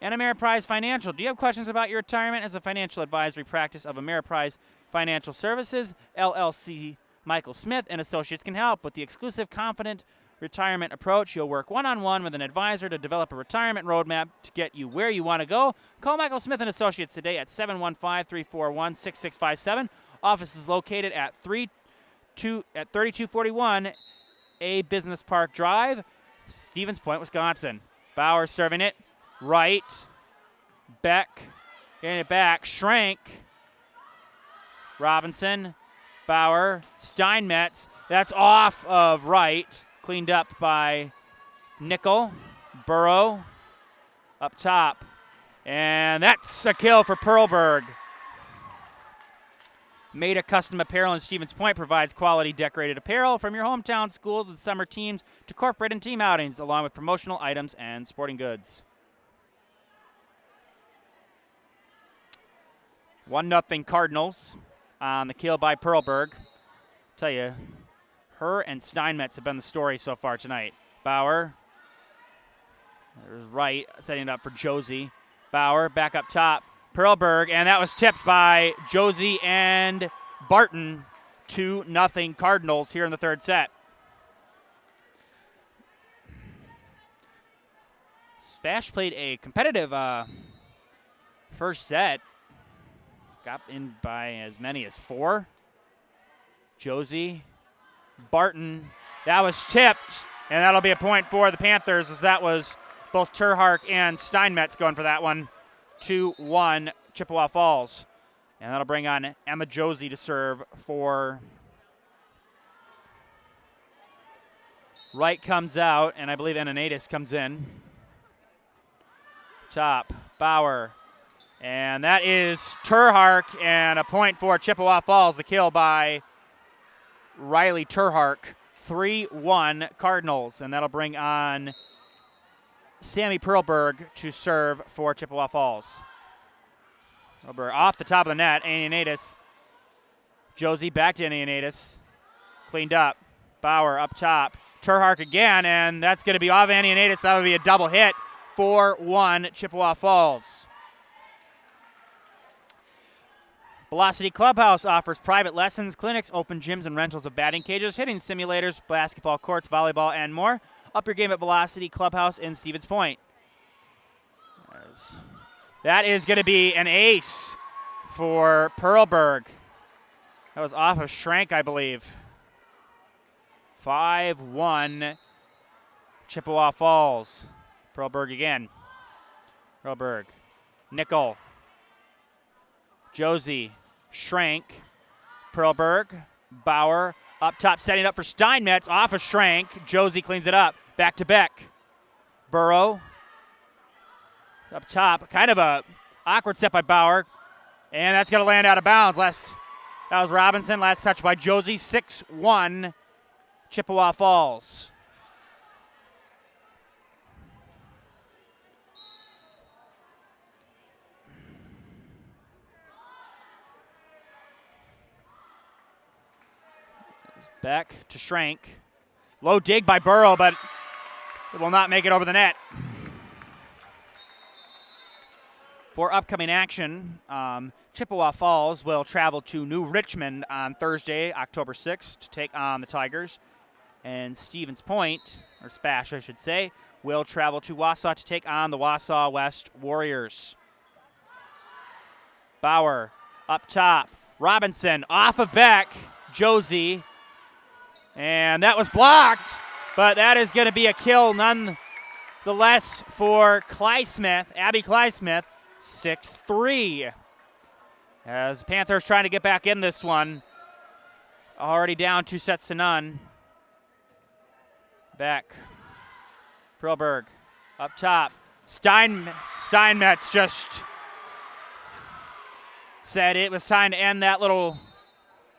And Ameriprise Financial. Do you have questions about your retirement? As a financial advisory practice of Ameriprise Financial Services, LLC, Michael Smith and Associates can help with the exclusive confident retirement approach. You'll work one-on-one with an advisor to develop a retirement roadmap to get you where you want to go. Call Michael Smith and Associates today at 715-341-6657. Office is located at 3241 A Business Park Drive, Stevens Point, Wisconsin. Bauer serving it. Right. Beck. Getting it back. Schrank. Robinson. Bauer. Steinmetz. That's off of right. Cleaned up by Nickel. Burrow. Up top. And that's a kill for Perlberg. Maida Custom Apparel in Stevens Point provides quality decorated apparel from your hometown schools and summer teams to corporate and team outings, along with promotional items and sporting goods. 1-0 Cardinals on the kill by Perlberg. Tell you, her and Steinmetz have been the story so far tonight. Bauer. There's right, setting it up for Josie. Bauer back up top. Perlberg, and that was tipped by Josie and Barton. 2-0 Cardinals here in the third set. SPASH played a competitive first set. Got in by as many as 4. Josie, Barton, that was tipped, and that'll be a point for the Panthers, as that was both Terhark and Steinmetz going for that one. 2-1 Chippewa Falls. And that'll bring on Emma Josie to serve for Wright comes out, and I believe Ananitas comes in. Top, Bauer. And that is Terhark, and a point for Chippewa Falls. The kill by Riley Terhark. 3-1 Cardinals, and that'll bring on Sammy Perlberg to serve for Chippewa Falls. Perlberg off the top of the net. Ananitas. Josie back to Ananitas. Cleaned up. Bauer up top. Terhark again, and that's going to be off Ananitas. That would be a double hit. 4-1 Chippewa Falls. Velocity Clubhouse offers private lessons, clinics, open gyms, and rentals of batting cages, hitting simulators, basketball courts, volleyball, and more. Up your game at Velocity Clubhouse in Stevens Point. That is going to be an ace for Perlberg. That was off of Schrank, I believe. 5-1 Chippewa Falls. Perlberg again. Perlberg. Nickel. Josie. Schrank. Perlberg. Bauer. Up top, setting up for Steinmetz. Off of Schrank. Josie cleans it up. Back to Beck. Burrow. Up top. Kind of a awkward set by Bauer. And that's going to land out of bounds. That was Robinson. Last touch by Josie. 6-1 Chippewa Falls. Back to Schrank. Low dig by Burrow, but it will not make it over the net. For upcoming action, Chippewa Falls will travel to New Richmond on Thursday, October 6th, to take on the Tigers. And Stevens Point, or SPASH I should say, will travel to Wausau to take on the Wausau West Warriors. Bauer up top. Robinson off of Beck. Josie. And that was blocked, but that is going to be a kill nonetheless for Clysmith, Abby Clysmith, 6-3. As Panthers trying to get back in this one. Already down 2-0. Beck. Perlberg up top. Steinmetz just said it was time to end that little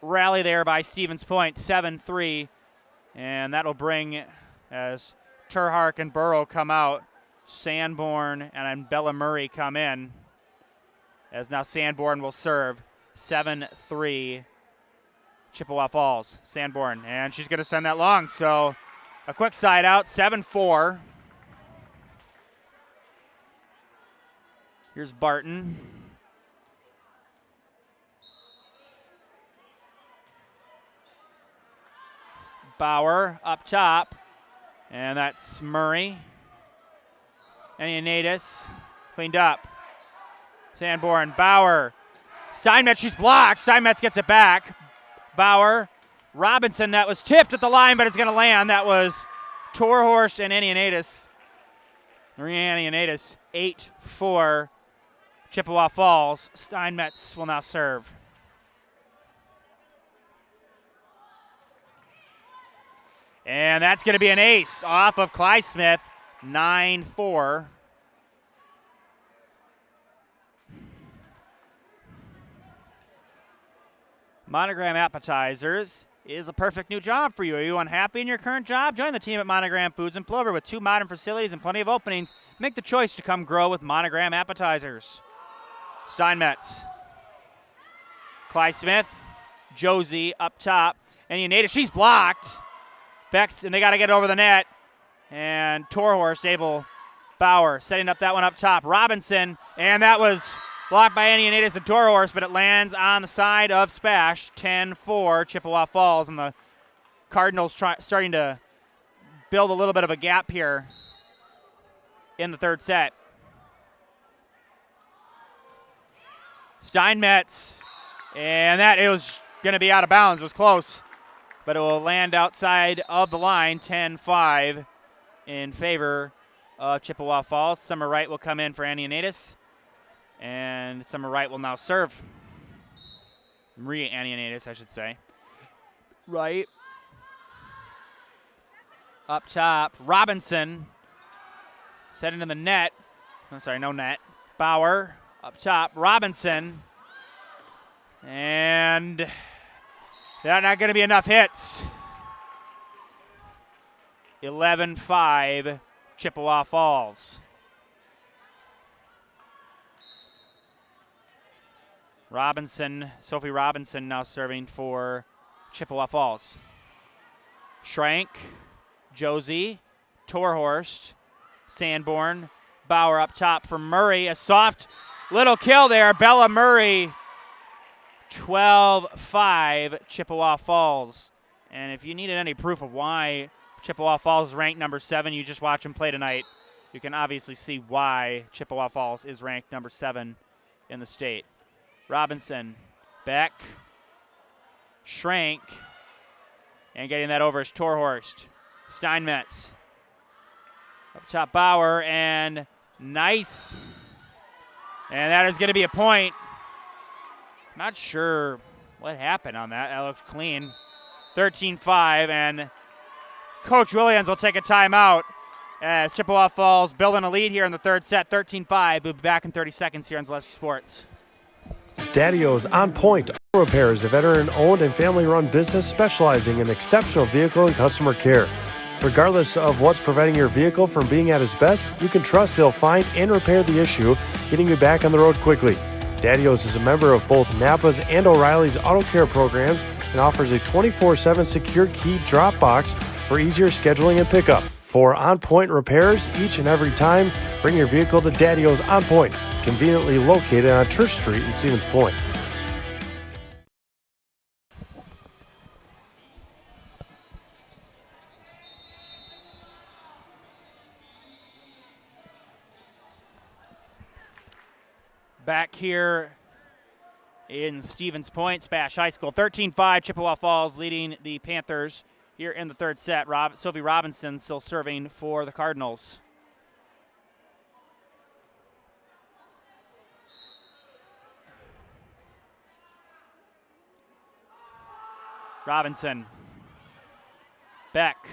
rally there by Stevens Point, 7-3. And that'll bring, as Turhark and Burrow come out, Sanborn and then Bella Murray come in. As now Sanborn will serve, 7-3 Chippewa Falls. Sanborn, and she's going to send that long. So a quick side out, 7-4. Here's Barton. Bauer up top, and that's Murray. And Ioannidis cleaned up. Sanborn, Bauer. Steinmetz, she's blocked. Steinmetz gets it back. Bauer, Robinson, that was tipped at the line, but it's going to land. That was Torhorst and Ioannidis. Maria Ioannidis, 8-4 Chippewa Falls. Steinmetz will now serve. And that's going to be an ace off of Clysmith, 9-4. Monogram Appetizers is a perfect new job for you. Are you unhappy in your current job? Join the team at Monogram Foods in Plover with 2 modern facilities and plenty of openings. Make the choice to come grow with Monogram Appetizers. Steinmetz. Clysmith. Josie up top. And Ioannidis, she's blocked. Bex, and they got to get over the net. And Torhorst able. Bauer setting up that one up top. Robinson, and that was blocked by Ioannidis and Torhorst, but it lands on the side of SPASH. 10-4 Chippewa Falls, and the Cardinals starting to build a little bit of a gap here in the third set. Steinmetz, and that it was going to be out of bounds. It was close, but it will land outside of the line. 10-5 in favor of Chippewa Falls. Summer Wright will come in for Ioannidis, and Summer Wright will now serve. Maria Ioannidis, I should say. Right. Up top, Robinson set into the net. I'm sorry, no net. Bauer up top, Robinson. And they're not going to be enough hits. 11-5 Chippewa Falls. Robinson, Sophie Robinson now serving for Chippewa Falls. Schrank, Josie, Torhorst, Sanborn, Bauer up top for Murray. A soft little kill there. Bella Murray, 12-5 Chippewa Falls. And if you needed any proof of why Chippewa Falls is ranked number 7, you just watch them play tonight. You can obviously see why Chippewa Falls is ranked number 7 in the state. Robinson, Beck, Schrank, and getting that over is Torhorst. Steinmetz. Up top, Bauer, and nice. And that is going to be a point. Not sure what happened on that. That looked clean. 13-5, and Coach Williams will take a timeout as Chippewa Falls building a lead here in the third set. 13-5. We'll be back in 30 seconds here on Zaleski Sports. Daddy-O's On Point Auto Repair is a veteran-owned and family-run business specializing in exceptional vehicle and customer care. Regardless of what's preventing your vehicle from being at its best, you can trust they'll find and repair the issue, getting you back on the road quickly. Daddy-O's is a member of both Napa's and O'Reilly's auto care programs and offers a 24/7 secure key drop box for easier scheduling and pickup. For on-point repairs each and every time, bring your vehicle to Daddy-O's On Point, conveniently located on Church Street in Stevens Point. Back here in Stevens Point. SPASH High School, 13-5. Chippewa Falls leading the Panthers here in the third set. Sophie Robinson still serving for the Cardinals. Robinson. Beck.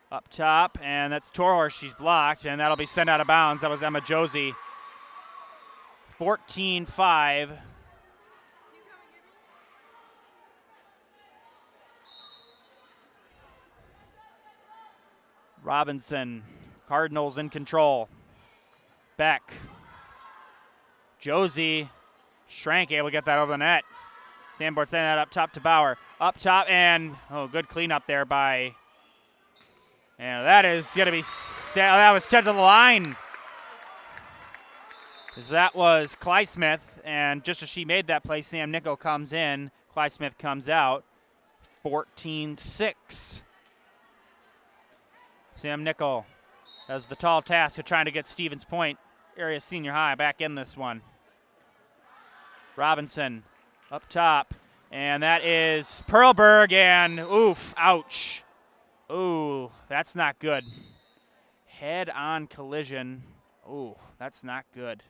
Up top, and that's Torhorst. She's blocked, and that'll be sent out of bounds. That was Emma Josie. 14-5. Robinson. Cardinals in control. Beck. Josie. Schrank able to get that over the net. Sandboard sending that up top to Bauer. Up top, and good cleanup there by. And that is going to be. That was tipped to the line. So that was Clysmith, and just as she made that play, Sam Nickel comes in. Clysmith comes out. 14-6. Sam Nickel has the tall task of trying to get Stevens Point area senior high back in this one. Robinson up top, and that is Perlberg, and oof, ouch. Ooh, that's not good. Head-on collision. Ooh, that's not good.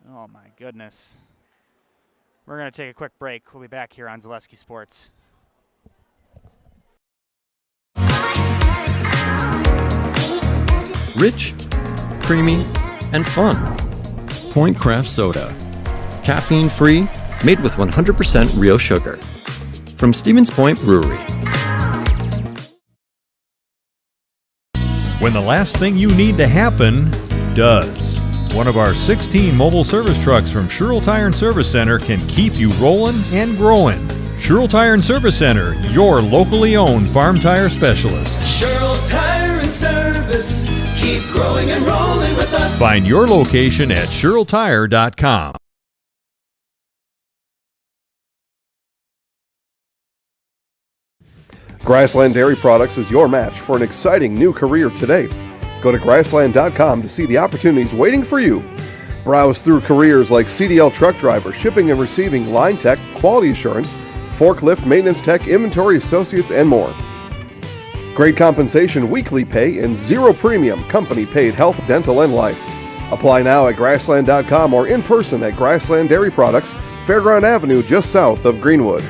Oh, my goodness. We're going to take a quick break. We'll be back here on Zaleski Sports. Rich, creamy, and fun. Point Craft Soda. Caffeine-free, made with 100% real sugar. From Stevens Point Brewery. When the last thing you need to happen does. One of our 16 mobile service trucks from Sherrill Tire and Service Center can keep you rolling and growing. Sherrill Tire and Service Center, your locally owned farm tire specialist. Sherrill Tire and Service, keep growing and rolling with us. Find your location at SherrillTire.com. Grassland Dairy Products is your match for an exciting new career today. Go to grassland.com to see the opportunities waiting for you. Browse through careers like CDL truck driver, shipping and receiving, line tech, quality assurance, forklift, maintenance tech, inventory associates, and more. Great compensation, weekly pay, and zero premium company paid health, dental, and life. Apply now at grassland.com or in person at Grassland Dairy Products, Fairground Avenue, just south of Greenwood.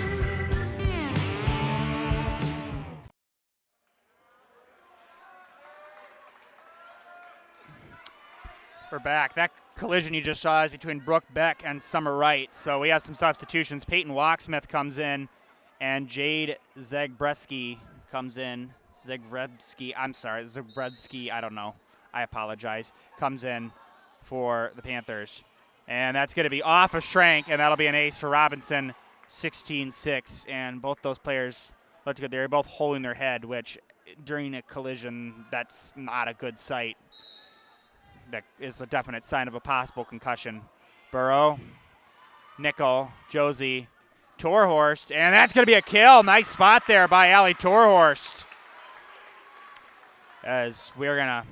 We're back. That collision you just saw is between Brooke Beck and Summer Wright. So we have some substitutions. Peyton Walksmith comes in, and Jade Zagbreski comes in. Zagbreski, I don't know. I apologize. Comes in for the Panthers. And that's going to be off of Schrank, and that'll be an ace for Robinson, 16-6. And both those players looked good. They're both holding their head, which during a collision, that's not a good sight. That is a definite sign of a possible concussion. Burrow, Nickel, Josie, Torhorst, and that's going to be a kill. Nice spot there by Allie Torhorst. As we're going to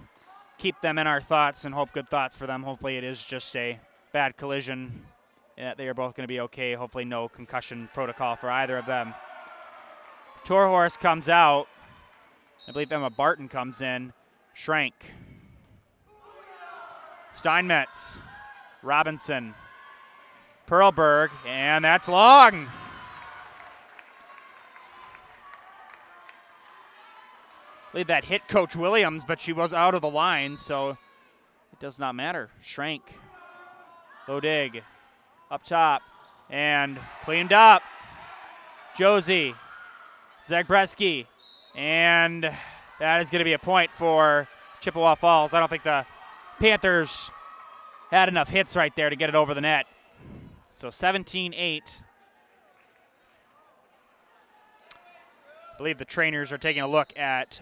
keep them in our thoughts and hope good thoughts for them. Hopefully it is just a bad collision. They are both going to be okay. Hopefully no concussion protocol for either of them. Torhorst comes out. I believe Emma Barton comes in. Schrank. Steinmetz, Robinson, Perlberg, and that's long. I believe that hit Coach Williams, but she was out of the line, so it does not matter. Schrank, Lodig, up top, and cleaned up. Josie, Zagbreski, and that is going to be a point for Chippewa Falls. I don't think the Panthers had enough hits right there to get it over the net. So 17-8. I believe the trainers are taking a look at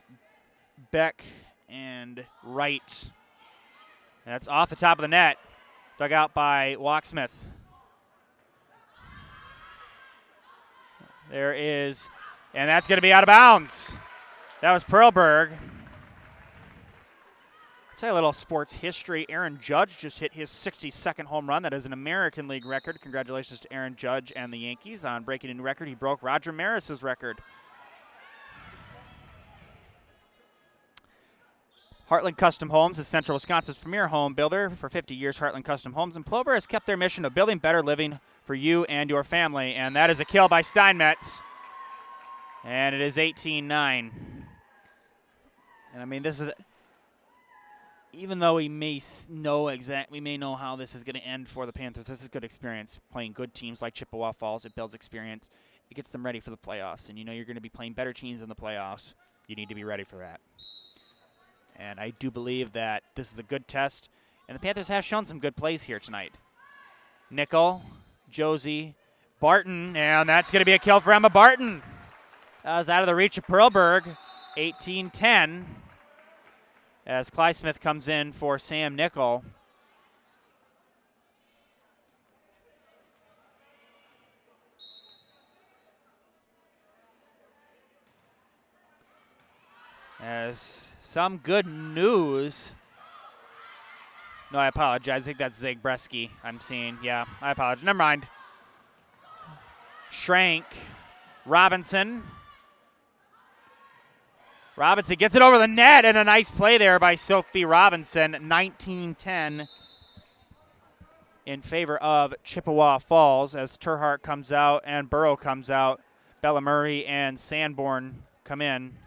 Beck and Wright. And that's off the top of the net. Dug out by Walksmith. There is, and that's going to be out of bounds. That was Perlberg. Tell you a little sports history. Aaron Judge just hit his 62nd home run. That is an American League record. Congratulations to Aaron Judge and the Yankees on breaking a new record. He broke Roger Maris's record. Heartland Custom Homes is Central Wisconsin's premier home builder. For 50 years, Heartland Custom Homes in Plover has kept their mission of building better living for you and your family. And that is a kill by Steinmetz. And it is 18-9. And I mean, this is, even though we may know how this is going to end for the Panthers, this is good experience. Playing good teams like Chippewa Falls, it builds experience. It gets them ready for the playoffs. And you know you're going to be playing better teams in the playoffs. You need to be ready for that. And I do believe that this is a good test. And the Panthers have shown some good plays here tonight. Nickel, Josie, Barton, and that's going to be a kill for Emma Barton. That was out of the reach of Perlberg, 18-10. As Clysmith comes in for Sam Nickel. As some good news. No, I apologize. I think that's Zig Bresky I'm seeing. Yeah, I apologize. Never mind. Schrank. Robinson. Robinson gets it over the net, and a nice play there by Sophie Robinson. 19-10 in favor of Chippewa Falls as Terhart comes out and Burrow comes out. Bella Murray and Sanborn come in.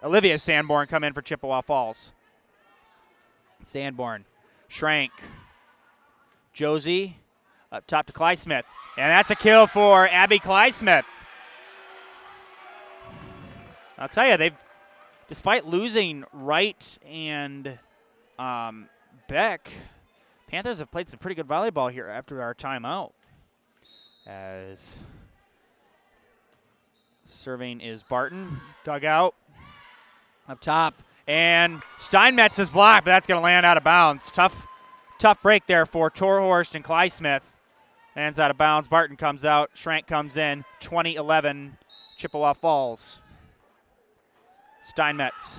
Olivia Sanborn come in for Chippewa Falls. Sanborn, Schrank, Josie, up top to Clysmith. And that's a kill for Abby Clysmith. I'll tell you, despite losing Wright and Beck, Panthers have played some pretty good volleyball here after our timeout. As serving is Barton, dug out. Up top, and Steinmetz is blocked, but that's going to land out of bounds. Tough break there for Torhorst and Clysmith. Lands out of bounds. Barton comes out. Schrank comes in. 20-11, Chippewa Falls. Steinmetz.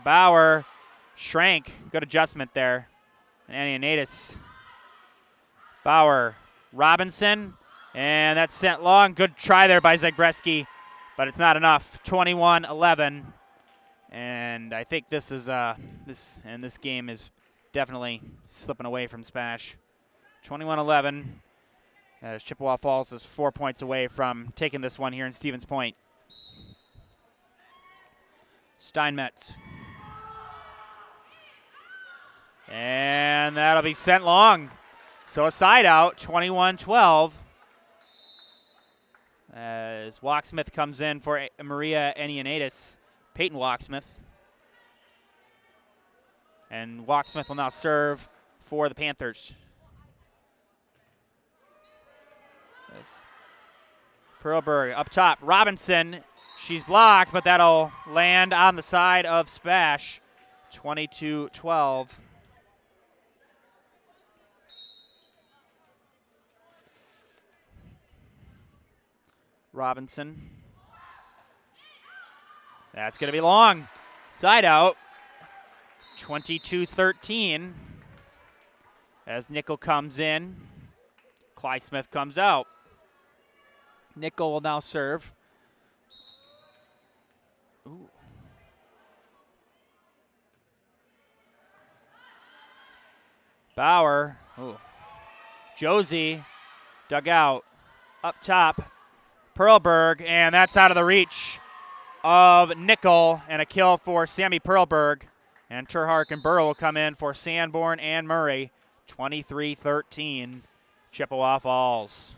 Bauer, Schrank, good adjustment there. And Anianatis. Bauer, Robinson. And that's sent long. Good try there by Zagreski, but it's not enough. 21-11, and I think this is this game is definitely slipping away from SPASH. 21-11, as Chippewa Falls is 4 points away from taking this one here in Stevens Point. Steinmetz, and that'll be sent long. So a side out. 21-12. As Walksmith comes in for Maria Enianatis, Peyton Walksmith. And Walksmith will now serve for the Panthers. Perlberg up top. Robinson, she's blocked, but that'll land on the side of SPASH. 22-12. Robinson. That's going to be long. Side out. 22-13. As Nickel comes in, Clysmith comes out. Nickel will now serve. Ooh. Bauer. Ooh. Josie dug out. Up top. Perlberg, and that's out of the reach of Nickel, and a kill for Sammy Perlberg. And Terhark and Burrow will come in for Sanborn and Murray. 23-13, Chippewa Falls.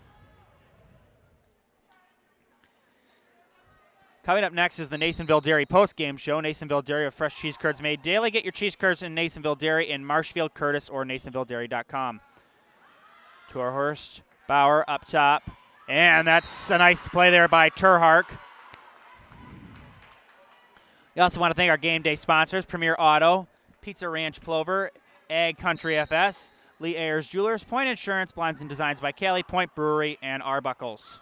Coming up next is the Nasonville Dairy post-game show. Nasonville Dairy with fresh cheese curds made daily. Get your cheese curds in Nasonville Dairy in Marshfield, Curtis, or NasonvilleDairy.com. Torhorst, Bauer up top. And that's a nice play there by Terhark. We also want to thank our game day sponsors, Premier Auto, Pizza Ranch Plover, Ag Country FS, Lee Ayers Jewelers, Point Insurance, Blinds and Designs by Kelly, Point Brewery, and Arbuckles.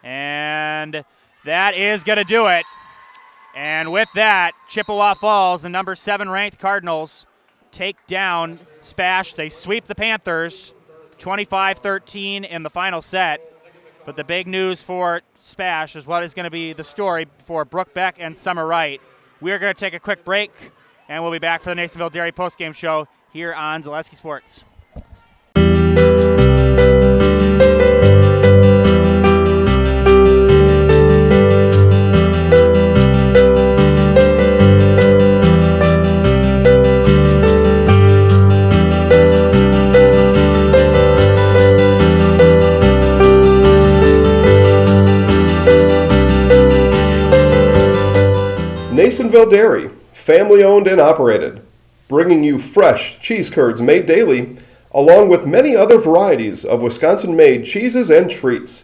And that is going to do it. And with that, Chippewa Falls, the number 7 ranked Cardinals, take down SPASH. They sweep the Panthers 25-13 in the final set. But the big news for SPASH is what is going to be the story for Brooke Beck and Summer Wright. We are going to take a quick break, and we'll be back for the Nasonville Dairy postgame show here on Zaleski Sports. Nasonville Dairy, family owned and operated, bringing you fresh cheese curds made daily, along with many other varieties of Wisconsin-made cheeses and treats.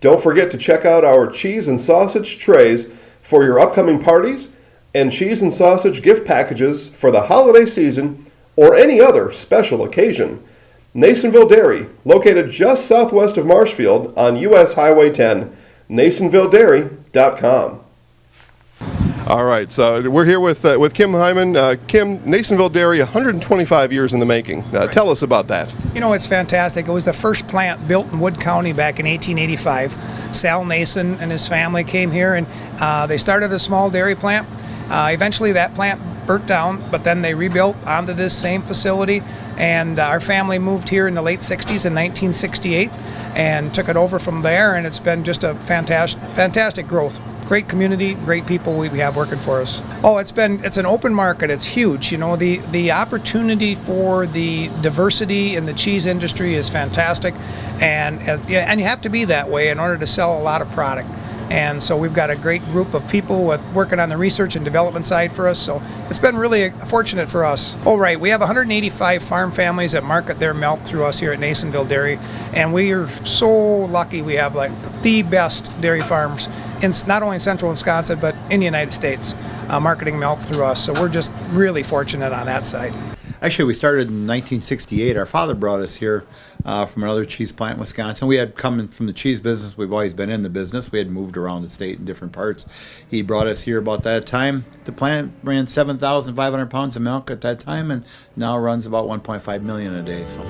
Don't forget to check out our cheese and sausage trays for your upcoming parties and cheese and sausage gift packages for the holiday season or any other special occasion. Nasonville Dairy, located just southwest of Marshfield on US Highway 10, NasonvilleDairy.com. All right, so we're here with Kim Hyman. Kim, Nasonville Dairy, 125 years in the making. Tell us about that. You know, it's fantastic. It was the first plant built in Wood County back in 1885. Sal Nason and his family came here, and they started a small dairy plant. Eventually that plant burnt down, but then they rebuilt onto this same facility, and our family moved here in the late 60s in 1968 and took it over from there, and it's been just a fantastic growth. Great community, great people we have working for us. Oh, it's an open market. It's huge. You know, the opportunity for the diversity in the cheese industry is fantastic, and you have to be that way in order to sell a lot of product. And so we've got a great group of people working on the research and development side for us. So it's been really fortunate for us. Oh, right. We have 185 farm families that market their milk through us here at Nasonville Dairy. And we are so lucky we have like the best dairy farms in not only in central Wisconsin, but in the United States, marketing milk through us. So we're just really fortunate on that side. Actually, we started in 1968. Our father brought us here from another cheese plant in Wisconsin. We had come from the cheese business. We've always been in the business. We had moved around the state in different parts. He brought us here about that time. The plant ran 7,500 pounds of milk at that time, and now runs about 1.5 million a day. So.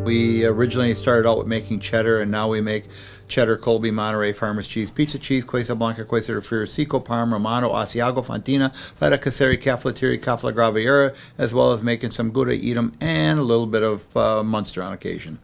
We originally started out with making cheddar, and now we make cheddar, Colby, Monterey, Farmers Cheese, Pizza Cheese, Quesa Blanca, Quesa de Friar, Seco, Parma, Romano, Asiago, Fontina, Feta Caseri, Caflateri, Cafla Graviera, as well as making some Gouda, Edam, and a little bit of Munster on occasion.